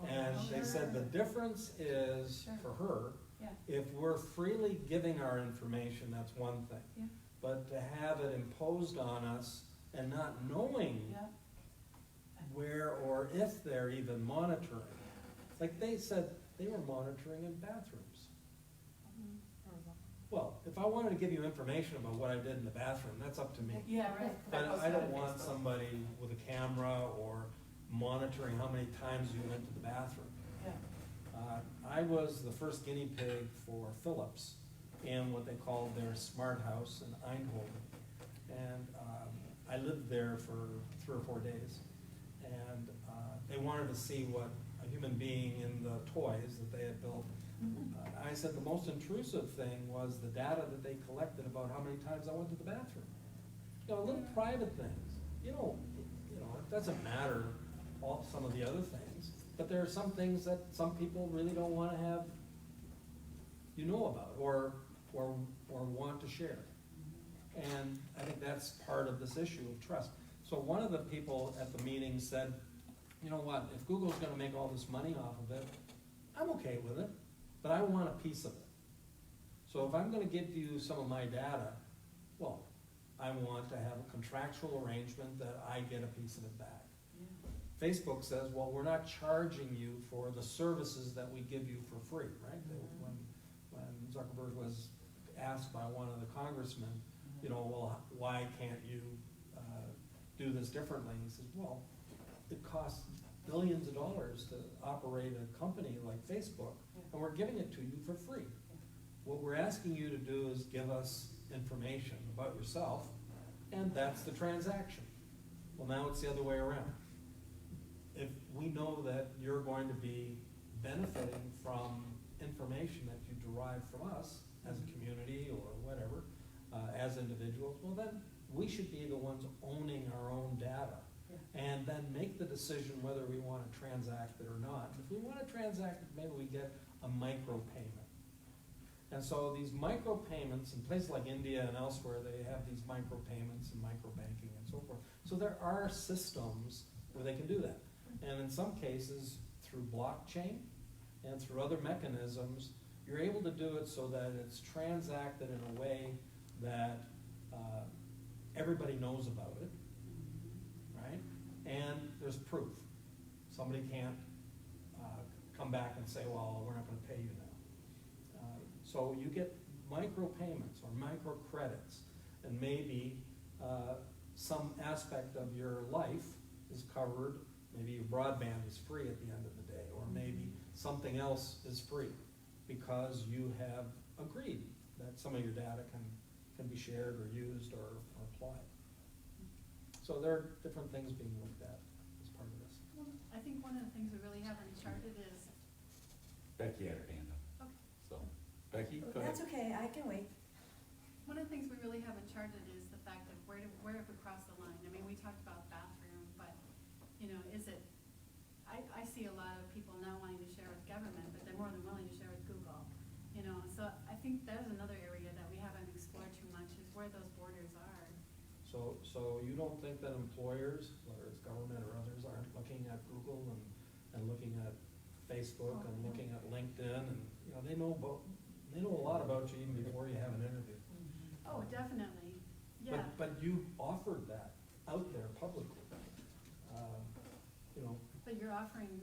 Speaker 4: And they said the difference is, for her,
Speaker 9: yeah.
Speaker 4: if we're freely giving our information, that's one thing.
Speaker 9: Yeah.
Speaker 4: But to have it imposed on us and not knowing
Speaker 9: Yeah.
Speaker 4: where or if they're even monitoring. Like they said, they were monitoring in bathrooms. Well, if I wanted to give you information about what I did in the bathroom, that's up to me.
Speaker 9: Yeah, right.
Speaker 4: But I don't want somebody with a camera or monitoring how many times you went to the bathroom.
Speaker 9: Yeah.
Speaker 4: I was the first guinea pig for Philips in what they called their smart house in Eindhoven. And I lived there for 3 or 4 days. And they wanted to see what a human being in the toys that they had built. I said the most intrusive thing was the data that they collected about how many times I went to the bathroom. Little private things. It doesn't matter some of the other things, but there are some things that some people really don't want to have about or want to share. And I think that's part of this issue of trust. So one of the people at the meeting said, you know what, if Google's going to make all this money off of it, I'm okay with it, but I want a piece of it. So if I'm going to give you some of my data, well, I want to have a contractual arrangement that I get a piece of it back. Yeah. Facebook says, well, we're not charging you for the services that we give you for free, right? Mm-hmm. When Zuckerberg was asked by one of the congressmen, well, why can't you do this differently? He says, well, it costs billions of dollars to operate a company like Facebook, and we're giving it to you for free. What we're asking you to do is give us information about yourself, and that's the transaction. Well, now it's the other way around. If we know that you're going to be benefiting from information that you derive from us as a community or whatever, as individuals, well then we should be the ones owning our own data. and then make the decision whether we wanna transact it or not. And if we wanna transact it, maybe we get a micro payment. And so these micro payments, in places like India and elsewhere, they have these micro payments and micro banking and so forth. So there are systems where they can do that. And in some cases, through blockchain and through other mechanisms, you're able to do it so that it's transacted in a way that everybody knows about it, right? And there's proof. Somebody can't come back and say, well, we're not gonna pay you now. So you get micro payments or micro credits, and maybe some aspect of your life is covered. Maybe your broadband is free at the end of the day, or maybe something else is free because you have agreed that some of your data can be shared or used or applied. So there are different things being looked at as part of this.
Speaker 5: Well, I think one of the things we really haven't charted is,
Speaker 2: Becky had her hand up.
Speaker 5: okay,
Speaker 2: So, Becky, go ahead.
Speaker 8: That's okay, I can wait.
Speaker 5: one of the things we really haven't charted is the fact of where have we crossed the line? I mean, we talked about bathroom, but, you know, is it, I see a lot of people not wanting to share with government, but they're more than willing to share with Google. You know, so I think that is another area that we haven't explored too much, is where those borders are.
Speaker 4: So you don't think that employers, whether it's government or others, aren't looking at Google and looking at Facebook and looking at LinkedIn, and, you know, they know a lot about you even before you have an interview.
Speaker 5: Oh, definitely, yeah.
Speaker 4: But you offered that out there publicly. You know,
Speaker 5: But you're offering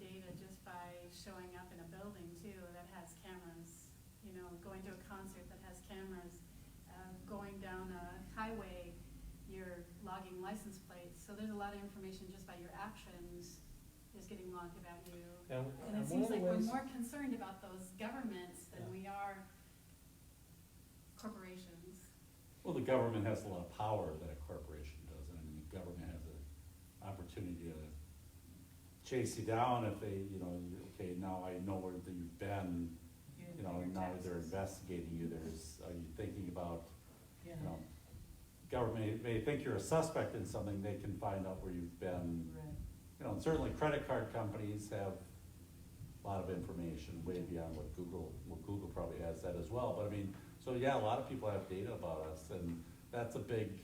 Speaker 5: data just by showing up in a building too that has cameras, you know, going to a concert that has cameras, going down a highway, you're logging license plates. So there's a lot of information just by your actions is getting logged about you.
Speaker 4: and
Speaker 5: And it
Speaker 4: one
Speaker 5: seems
Speaker 4: of the
Speaker 5: like we're
Speaker 4: ways-
Speaker 5: more concerned about those governments than
Speaker 4: Yeah.
Speaker 5: we are corporations.
Speaker 2: Well, the government has a lot of power that a corporation doesn't. I mean, the government has an opportunity to chase you down if they, you know, okay, now I know where you've been, you know, and now they're investigating you. Are you thinking about, you know, government may think you're a suspect in something, they can find out where you've been. You know, and certainly credit card companies have a lot of information way beyond what Google probably has that as well. But I mean, so yeah, a lot of people have data about us, and that's a big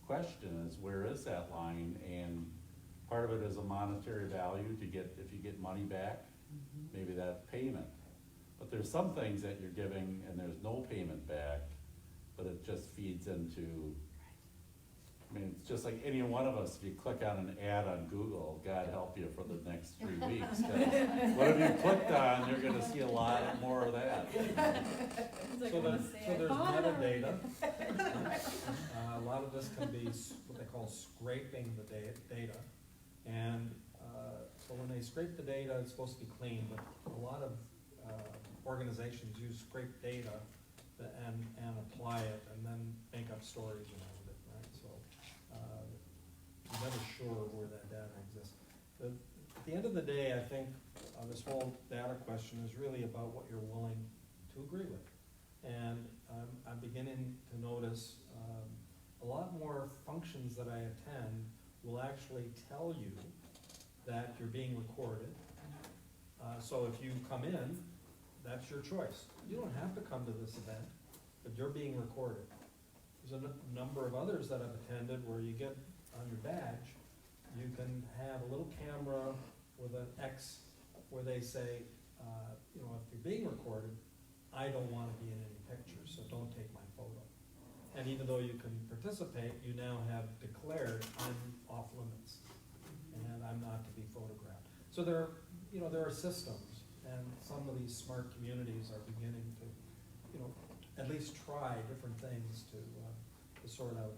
Speaker 2: question, is where is that line? And part of it is a monetary value to get, if you get money back, maybe that's payment. But there's some things that you're giving and there's no payment back, but it just feeds into, I mean, it's just like any one of us, if you click on an ad on Google, God help you for the next 3 weeks. 'Cause whatever you clicked on, you're gonna see a lot more of that.
Speaker 4: So there's metadata. A lot of this can be what they call scraping the data. And so when they scrape the data, it's supposed to be clean, but a lot of organizations use scraped data and apply it and then make up stories around it, right? So I'm never sure where that data exists. At the end of the day, I think this whole data question is really about what you're willing to agree with. And I'm beginning to notice a lot more functions that I attend will actually tell you that you're being recorded. So if you come in, that's your choice. You don't have to come to this event, but you're being recorded. There's a number of others that I've attended where you get on your badge, you can have a little camera with an X where they say, you know, if you're being recorded, I don't want to be in any pictures, so don't take my photo. And even though you can participate, you now have declared I'm off limits and I'm not to be photographed. So there are systems, and some of these smart communities are beginning to, you know, at least try different things to sort out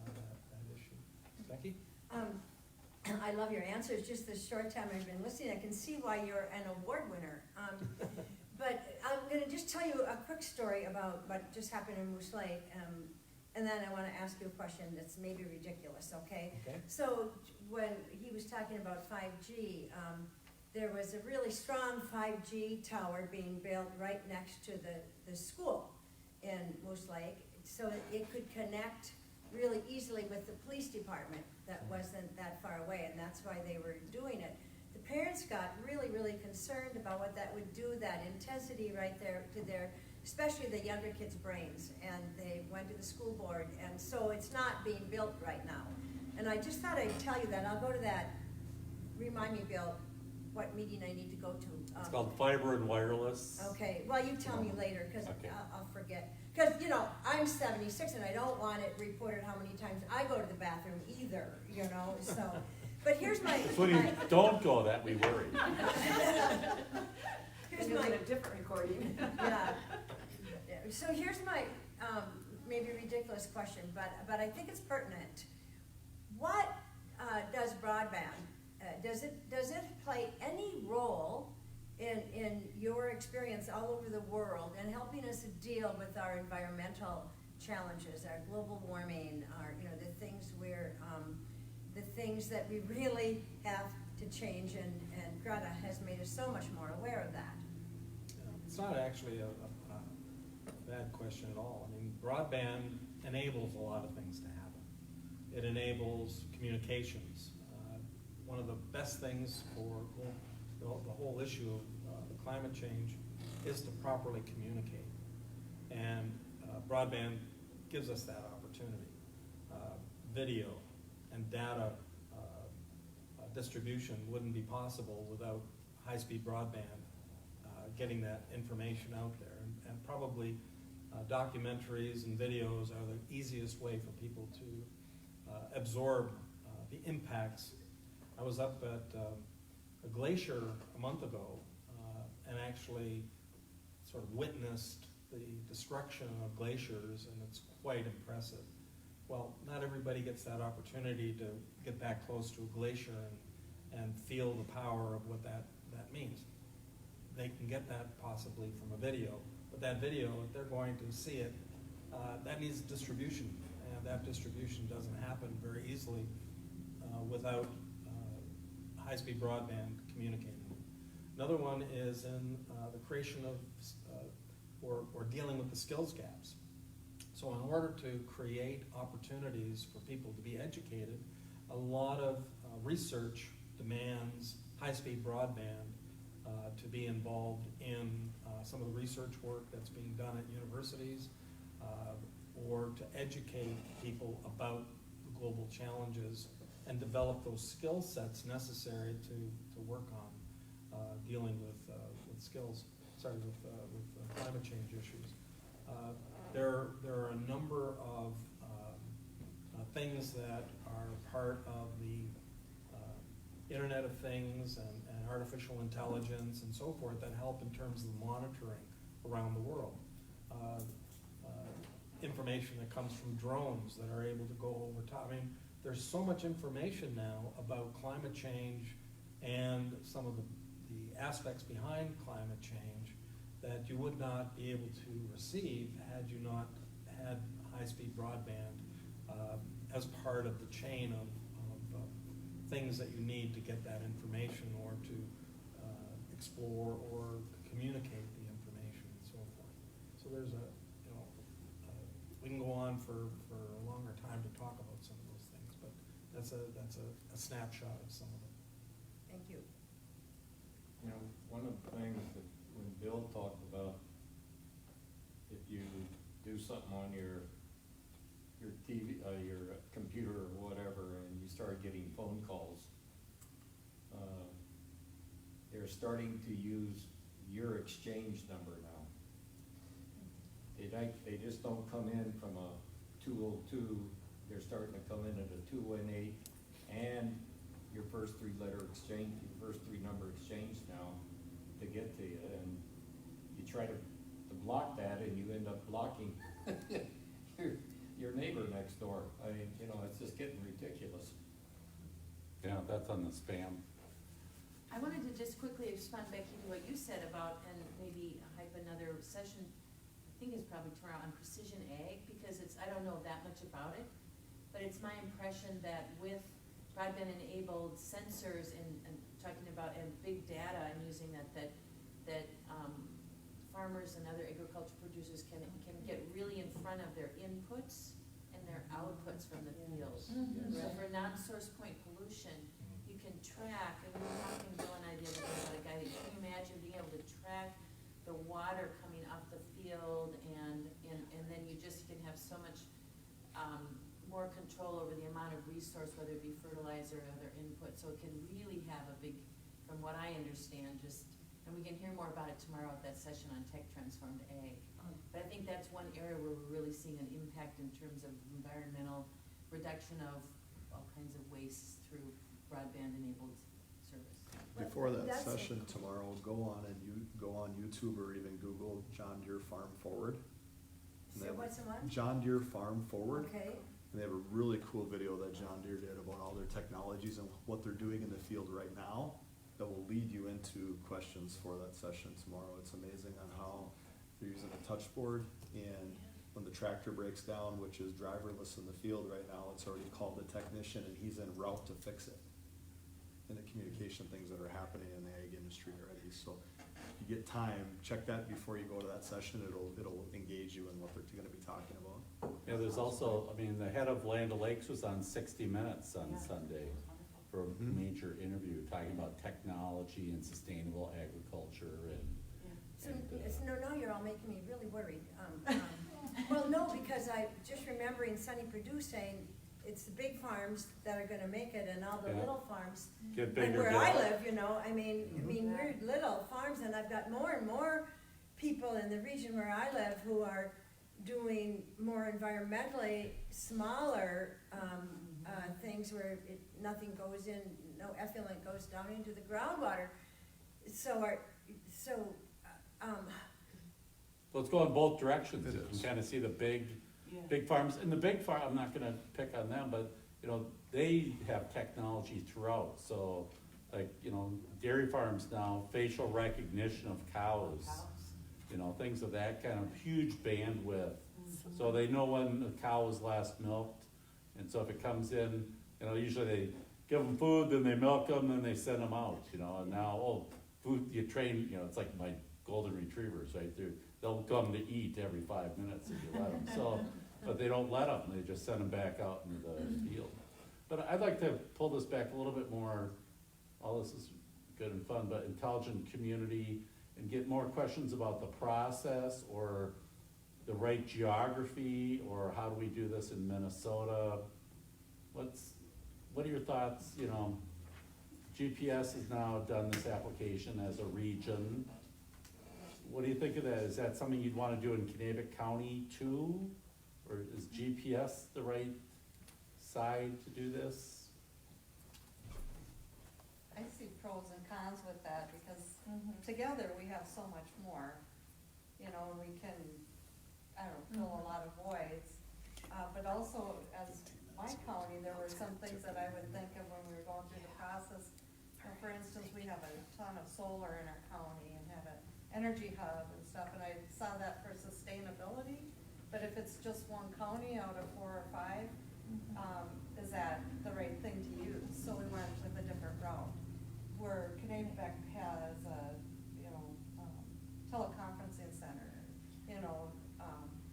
Speaker 4: that issue. Becky?
Speaker 14: I love your answers. Just the short time I've been listening, I can see why you're an award winner. But I'm going to just tell you a quick story about what just happened in Moose Lake, and then I want to ask you a question that's maybe ridiculous, okay?
Speaker 4: Okay.
Speaker 14: So when he was talking about 5G, there was a really strong 5G tower being built right next to the school in Moose Lake, so it could connect really easily with the police department that wasn't that far away, and that's why they were doing it. The parents got really, really concerned about what that would do, that intensity right there to their, especially the younger kids' brains, and they went to the school board, and so it's not being built right now. And I just thought I'd tell you that. I'll go to that. Remind me, Bill, what meeting I need to go to.
Speaker 2: It's called Fiber and Wireless.
Speaker 14: Okay, well, you tell me later, because
Speaker 2: Okay.
Speaker 14: I'll forget. Because, you know, I'm 76 and I don't want it reported how many times I go to the bathroom either, you know, so. But here's my.
Speaker 2: It's when you don't go that we worry.
Speaker 14: Here's
Speaker 8: You'll
Speaker 14: my.
Speaker 8: get a different recording.
Speaker 14: Yeah. So here's my, maybe ridiculous question, but I think it's pertinent. What does broadband, does it play any role in your experience all over the world in helping us to deal with our environmental challenges, our global warming, our, you know, the things that we really have to change, and Greta has made us so much more aware of that.
Speaker 4: It's not actually a bad question at all. I mean, broadband enables a lot of things to happen. It enables communications. One of the best things for the whole issue of climate change is to properly communicate. And broadband gives us that opportunity. Video and data distribution wouldn't be possible without high-speed broadband getting that information out there. And probably documentaries and videos are the easiest way for people to absorb the impacts. I was up at a glacier a month ago and actually sort of witnessed the destruction of glaciers, and it's quite impressive. Well, not everybody gets that opportunity to get that close to a glacier and feel the power of what that means. They can get that possibly from a video, but that video, if they're going to see it, that needs distribution, and that distribution doesn't happen very easily without high-speed broadband communicating. Another one is in the creation of or dealing with the skills gaps. So in order to create opportunities for people to be educated, a lot of research demands high-speed broadband to be involved in some of the research work that's being done at universities or to educate people about the global challenges and develop those skill sets necessary to work on dealing with climate change issues. There are a number of things that are part of the Internet of Things and artificial intelligence and so forth that help in terms of monitoring around the world. Information that comes from drones that are able to go over top. I mean, there's so much information now about climate change and some of the aspects behind climate change that you would not be able to receive had you not had high-speed broadband as part of the chain of things that you need to get that information or to explore or communicate the information and so forth. So there's we can go on for a longer time to talk about some of those things, but that's a snapshot of some of it.
Speaker 14: Thank you.
Speaker 13: You know, one of the things that when Bill talked about if you do something on your TV, your computer or whatever, and you start getting phone calls, they're starting to use your exchange number now. They just don't come in from a 202. They're starting to come in at a 218 and your first three-letter exchange, your first three-number exchange now to get to you, and you try to block that, and you end up blocking your neighbor next door. I mean, you know, it's just getting ridiculous.
Speaker 2: Yeah, that's on the spam.
Speaker 1: I wanted to just quickly respond, Becky, to what you said about, and maybe hype another session, I think it's probably tomorrow, on precision ag, because I don't know that much about it, but it's my impression that with broadband-enabled sensors and talking about and big data and using that farmers and other agriculture producers can get really in front of their inputs and their our outputs from the field.
Speaker 3: Mhm.
Speaker 1: So for non-source point pollution, you can track, and we were talking, Bill and I the other day about a guy, can you imagine being able to track the water coming off the field and then you just can have so much, more control over the amount of resource, whether it be fertilizer or other input, so it can really have a big, from what I understand, and we can hear more about it tomorrow at that session on tech transformed ag. But I think that's one area where we're really seeing an impact in terms of environmental reduction of all kinds of waste through broadband-enabled service.
Speaker 12: Before that
Speaker 14: That's-
Speaker 12: session tomorrow, go on YouTube or even Google John Deere Farm Forward. And they
Speaker 14: So
Speaker 12: have
Speaker 14: what's the one?
Speaker 12: John Deere Farm Forward.
Speaker 14: Okay,
Speaker 12: And they have a really cool video that John Deere did about all their technologies and what they're doing in the field right now that will lead you into questions for that session tomorrow. It's amazing on how they're using a touch board, and when the tractor breaks down, which is driverless in the field right now, it's already called the technician and he's en route to fix it. And the communication things that are happening in the ag industry already. So if you get time, check that before you go to that session. It'll engage you in what they're gonna be talking about.
Speaker 2: Yeah, there's also, I mean, the head of Land O'Lakes was on 60 Minutes on Sunday for a
Speaker 12: Mhm.
Speaker 2: major interview, talking about technology and sustainable agriculture
Speaker 14: so,
Speaker 2: and,
Speaker 14: no, you're all making me really worried. Well, no, because I just remembering Sonny Perdue saying, it's the big farms that are gonna make it and all the
Speaker 2: Yeah.
Speaker 14: little farms.
Speaker 2: get
Speaker 14: And
Speaker 2: bigger.
Speaker 14: where
Speaker 2: get-
Speaker 14: I live, you know, I mean,
Speaker 12: Mhm.
Speaker 14: we're little farms, and I've got more and more people in the region where I live who are doing more environmentally smaller, things where nothing goes in, no effluent goes down into the groundwater.
Speaker 2: Well, it's going both directions.
Speaker 12: It
Speaker 2: You can
Speaker 12: is.
Speaker 2: kind of see the big farms, and the big farm, I'm not gonna pick on them, but, you know, they have technology throughout, so, like, you know, dairy farms now, facial recognition of cows, you know, things of that kind of huge bandwidth. So they know when the cow was last milked, and so if it comes in, you know, usually they give them food, then they milk them, then they send them out, you know, and now, food, you train, you know, it's like my golden retrievers, right? They'll come to eat every 5 minutes if you let them, so, but they don't let them, they just send them back out into the field. But I'd like to pull this back a little bit more, all this is good and fun, but intelligent community, and get more questions about the process, or the right geography, or how do we do this in Minnesota? What are your thoughts, you know, GPS has now done this application as a region. What do you think of that? Is that something you'd wanna do in Kanabec County too? Or is GPS the right side to do this?
Speaker 8: I see pros and cons with that, because together we have so much more, you know, we can, I don't know, fill a lot of voids. But also, as my county, there were some things that I would think of when we were going through the process. For instance, we have a ton of solar in our county and have an energy hub and stuff, and I saw that for sustainability. But if it's just one county out of 4 or 5, is that the right thing to use? So we went with a different route. Where Kanabec has a, you know, teleconferencing center, you know,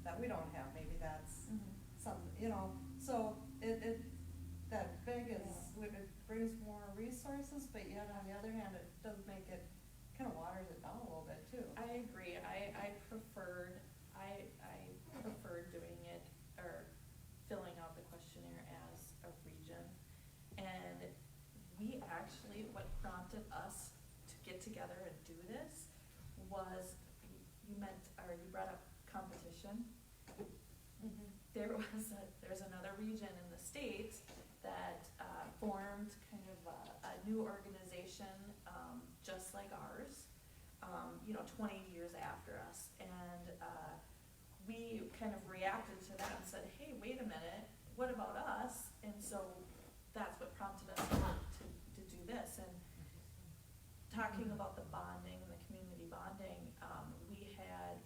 Speaker 8: that we don't have, maybe that's some, you know, so that big is, it brings more resources, but yet on the other hand, it does make it, kind of waters it down a little bit too.
Speaker 3: I agree, I preferred doing it, or filling out the questionnaire as a region. And we actually, what prompted us to get together and do this was, you brought up competition. There's another region in the state that formed kind of a new organization, just like ours, 20 years after us. And we kind of reacted to that and said, hey, wait a minute, what about us? And so that's what prompted us to do this. And talking about the bonding and the community bonding, we had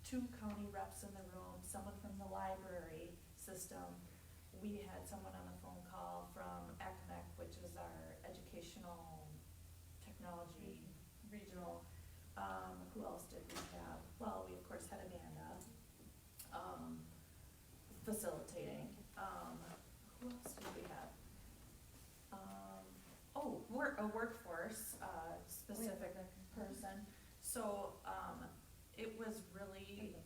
Speaker 3: 2 county reps in the room, someone from the library system. We had someone on the phone call from ECMEC, which is our educational technology regional. Who else did we have? Well, we of course had Amanda. facilitating. Who else do we have? A workforce, specific person. So, it was really,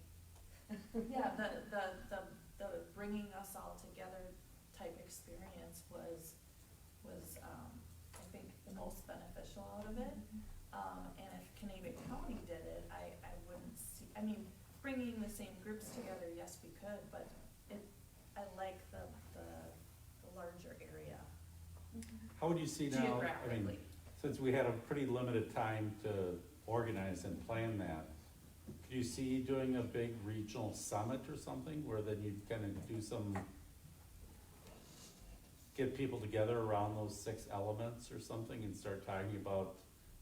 Speaker 3: yeah, the bringing us all together type experience was, I think, the most beneficial out of it. And if Canadian County did it, I wouldn't see, I mean, bringing the same groups together, yes, we could, but I like the larger area.
Speaker 2: How would you see now, I mean,
Speaker 3: Geographically.
Speaker 2: since we had a pretty limited time to organize and plan that, could you see doing a big regional summit or something where then you'd kind of do some, get people together around those 6 elements or something and start talking about,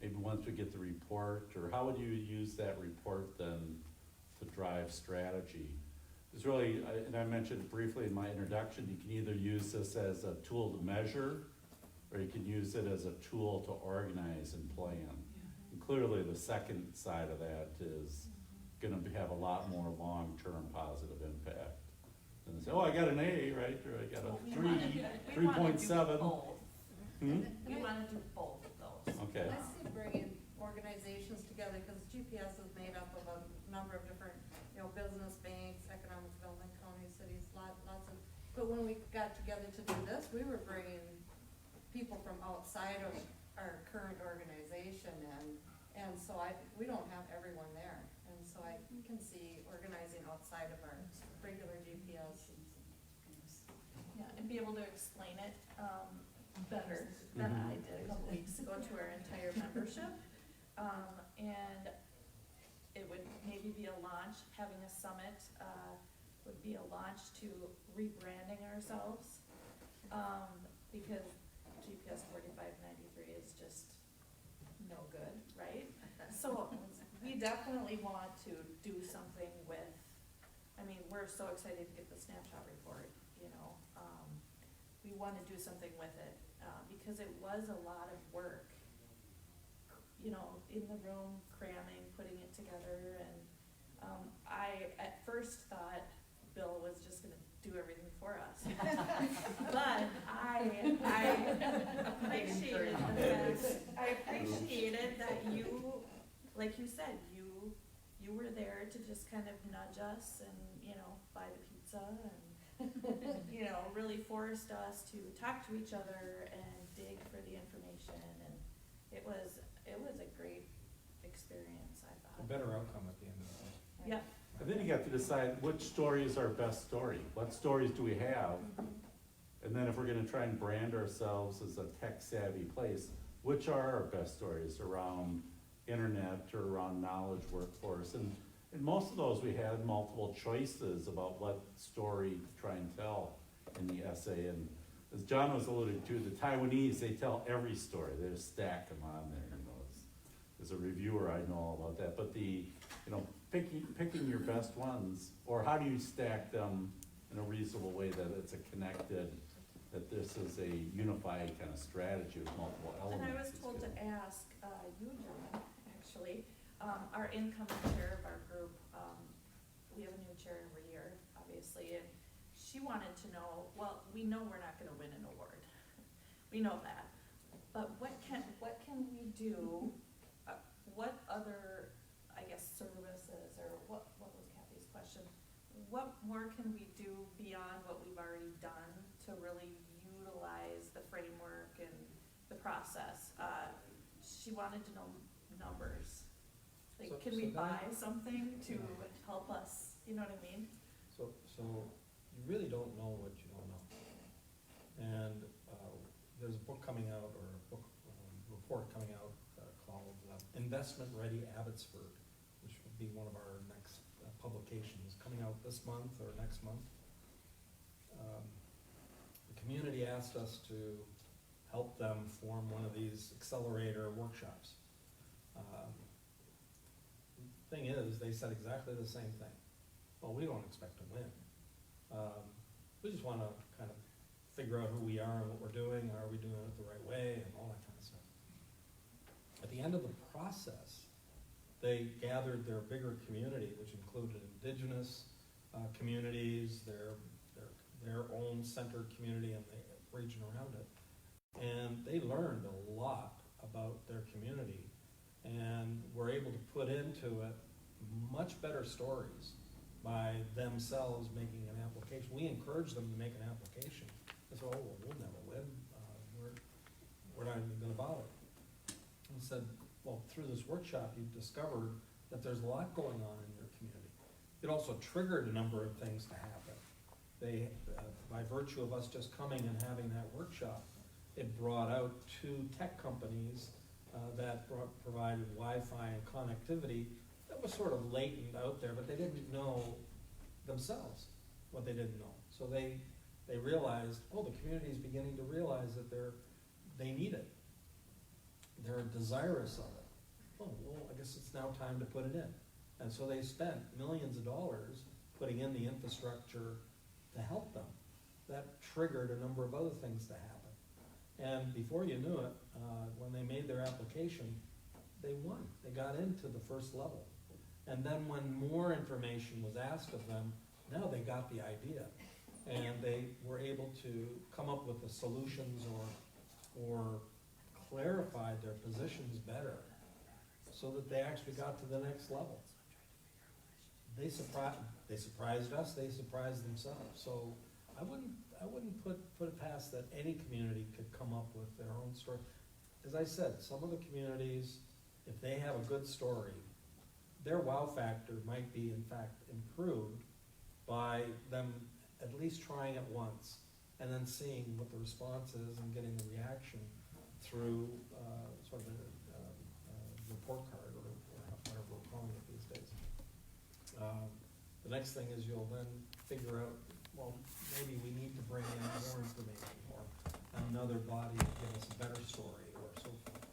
Speaker 2: maybe once we get the report, or how would you use that report then to drive strategy? It's really, and I mentioned briefly in my introduction, you can either use this as a tool to measure, or you can use it as a tool to organize and plan. And clearly the second side of that is gonna have a lot more long-term positive impact. And say, oh, I got an A, right, or I got a 3.7.
Speaker 3: We wanna do both of those.
Speaker 2: Okay.
Speaker 8: I see bringing organizations together, because GPS is made up of a number of different, business, banks, economic development, counties, cities, lots of, but when we got together to do this, we were bringing people from outside of our current organization, and so we don't have everyone there, and so I can see organizing outside of our regular GPS.
Speaker 3: Yeah, and be able to explain it, better than I did a couple weeks ago to our entire membership. And it would maybe be a launch, having a summit, would be a launch to rebranding ourselves. Because GPS 4593 is just no good, right? So we definitely want to do something with, I mean, we're so excited to get the snapshot report, we want to do something with it, because it was a lot of work, in the room, cramming, putting it together, and I at first thought Bill was just gonna do everything for us. But I appreciated the fact, I appreciated that you, like you said, you were there to just kind of nudge us and, buy the pizza and, really forced us to talk to each other and dig for the information, and it was a great experience, I
Speaker 4: A
Speaker 3: thought.
Speaker 4: better outcome at the end of the day.
Speaker 3: Yep.
Speaker 2: And then you got to decide which story is our best story. What stories do we have? And then if we're gonna try and brand ourselves as a tech savvy place, which are our best stories around internet or around knowledge workforce? And most of those, we had multiple choices about what story to try and tell in the essay. And as John was alluding to, the Taiwanese, they tell every story. They just stack them on there. As a reviewer, I know all about that. But picking your best ones, or how do you stack them in a reasonable way that it's a connected, that this is a unified kind of strategy with multiple elements.
Speaker 3: And I was told to ask you, John, actually, our incoming chair of our group, we have a new chair every year, obviously, and she wanted to know, well, we know we're not gonna win an award. We know that. But what can we do, what other, I guess, services, or what was Kathy's question? What more can we do beyond what we've already done to really utilize the framework and the process? She wanted to know numbers. Like, can we buy something to help us, you know what I mean?
Speaker 4: So you really don't know what you don't know. And there's a book coming out, or a book report coming out called Investment Ready Abbotsford, which will be one of our next publications, coming out this month or next month. The community asked us to help them form one of these accelerator workshops. Thing is, they said exactly the same thing. Well, we don't expect to win. We just want to kind of figure out who we are and what we're doing, and are we doing it the right way, and all that kind of stuff. At the end of the process, they gathered their bigger community, which included indigenous communities, their their own center community and the region around it. And they learned a lot about their community and were able to put into it much better stories by themselves making an application. We encouraged them to make an application. They said, oh, well, we'll never win. We're not even gonna bother. And said, well, through this workshop, you've discovered that there's a lot going on in your community. It also triggered a number of things to happen. They, by virtue of us just coming and having that workshop, it brought out 2 tech companies that provided Wi-Fi and connectivity that was sort of latent out there, but they didn't know themselves what they didn't know. So they realized, oh, the community is beginning to realize that they need it. They're desirous of it. Oh, well, I guess it's now time to put it in. And so they spent millions of dollars putting in the infrastructure to help them. That triggered a number of other things to happen. And before you knew it, when they made their application, they won. They got into the first level. And then when more information was asked of them, now they got the idea. And they were able to come up with the solutions or clarified their positions better so that they actually got to the next level. They surprised us, they surprised themselves. So I wouldn't put it past that any community could come up with their own story. As I said, some of the communities, if they have a good story, their wow factor might be in fact improved by them at least trying it once and then seeing what the response is and getting the reaction through sort of a report card or whatever we're calling it these days. The next thing is you'll then figure out, well, maybe we need to bring in more information or another body to give us a better story or so forth.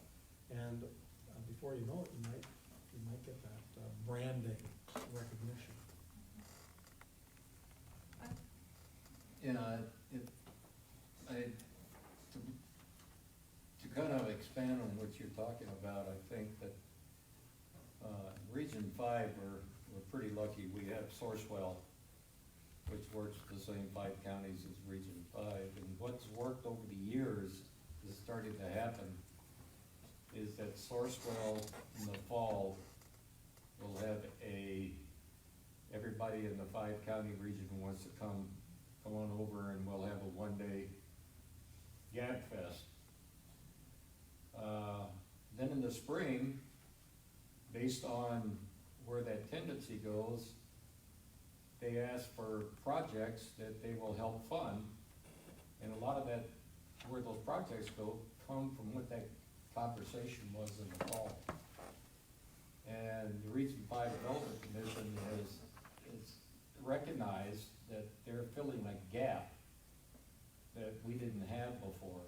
Speaker 4: And before you know it, you might get that branding recognition.
Speaker 13: Yeah, to kind of expand on what you're talking about, I think that Region 5, we're pretty lucky. We have Sourcewell, which works with the same 5 counties as Region 5. And what's worked over the years is starting to happen is that Sourcewell in the fall will have everybody in the 5-county region who wants to come on over and we'll have a 1-day Gab Fest. Then in the spring, based on where that tendency goes, they ask for projects that they will help fund. And a lot of that, where those projects go, come from what that conversation was in the fall. And the Region 5 Development Commission has recognized that they're filling a gap that we didn't have before.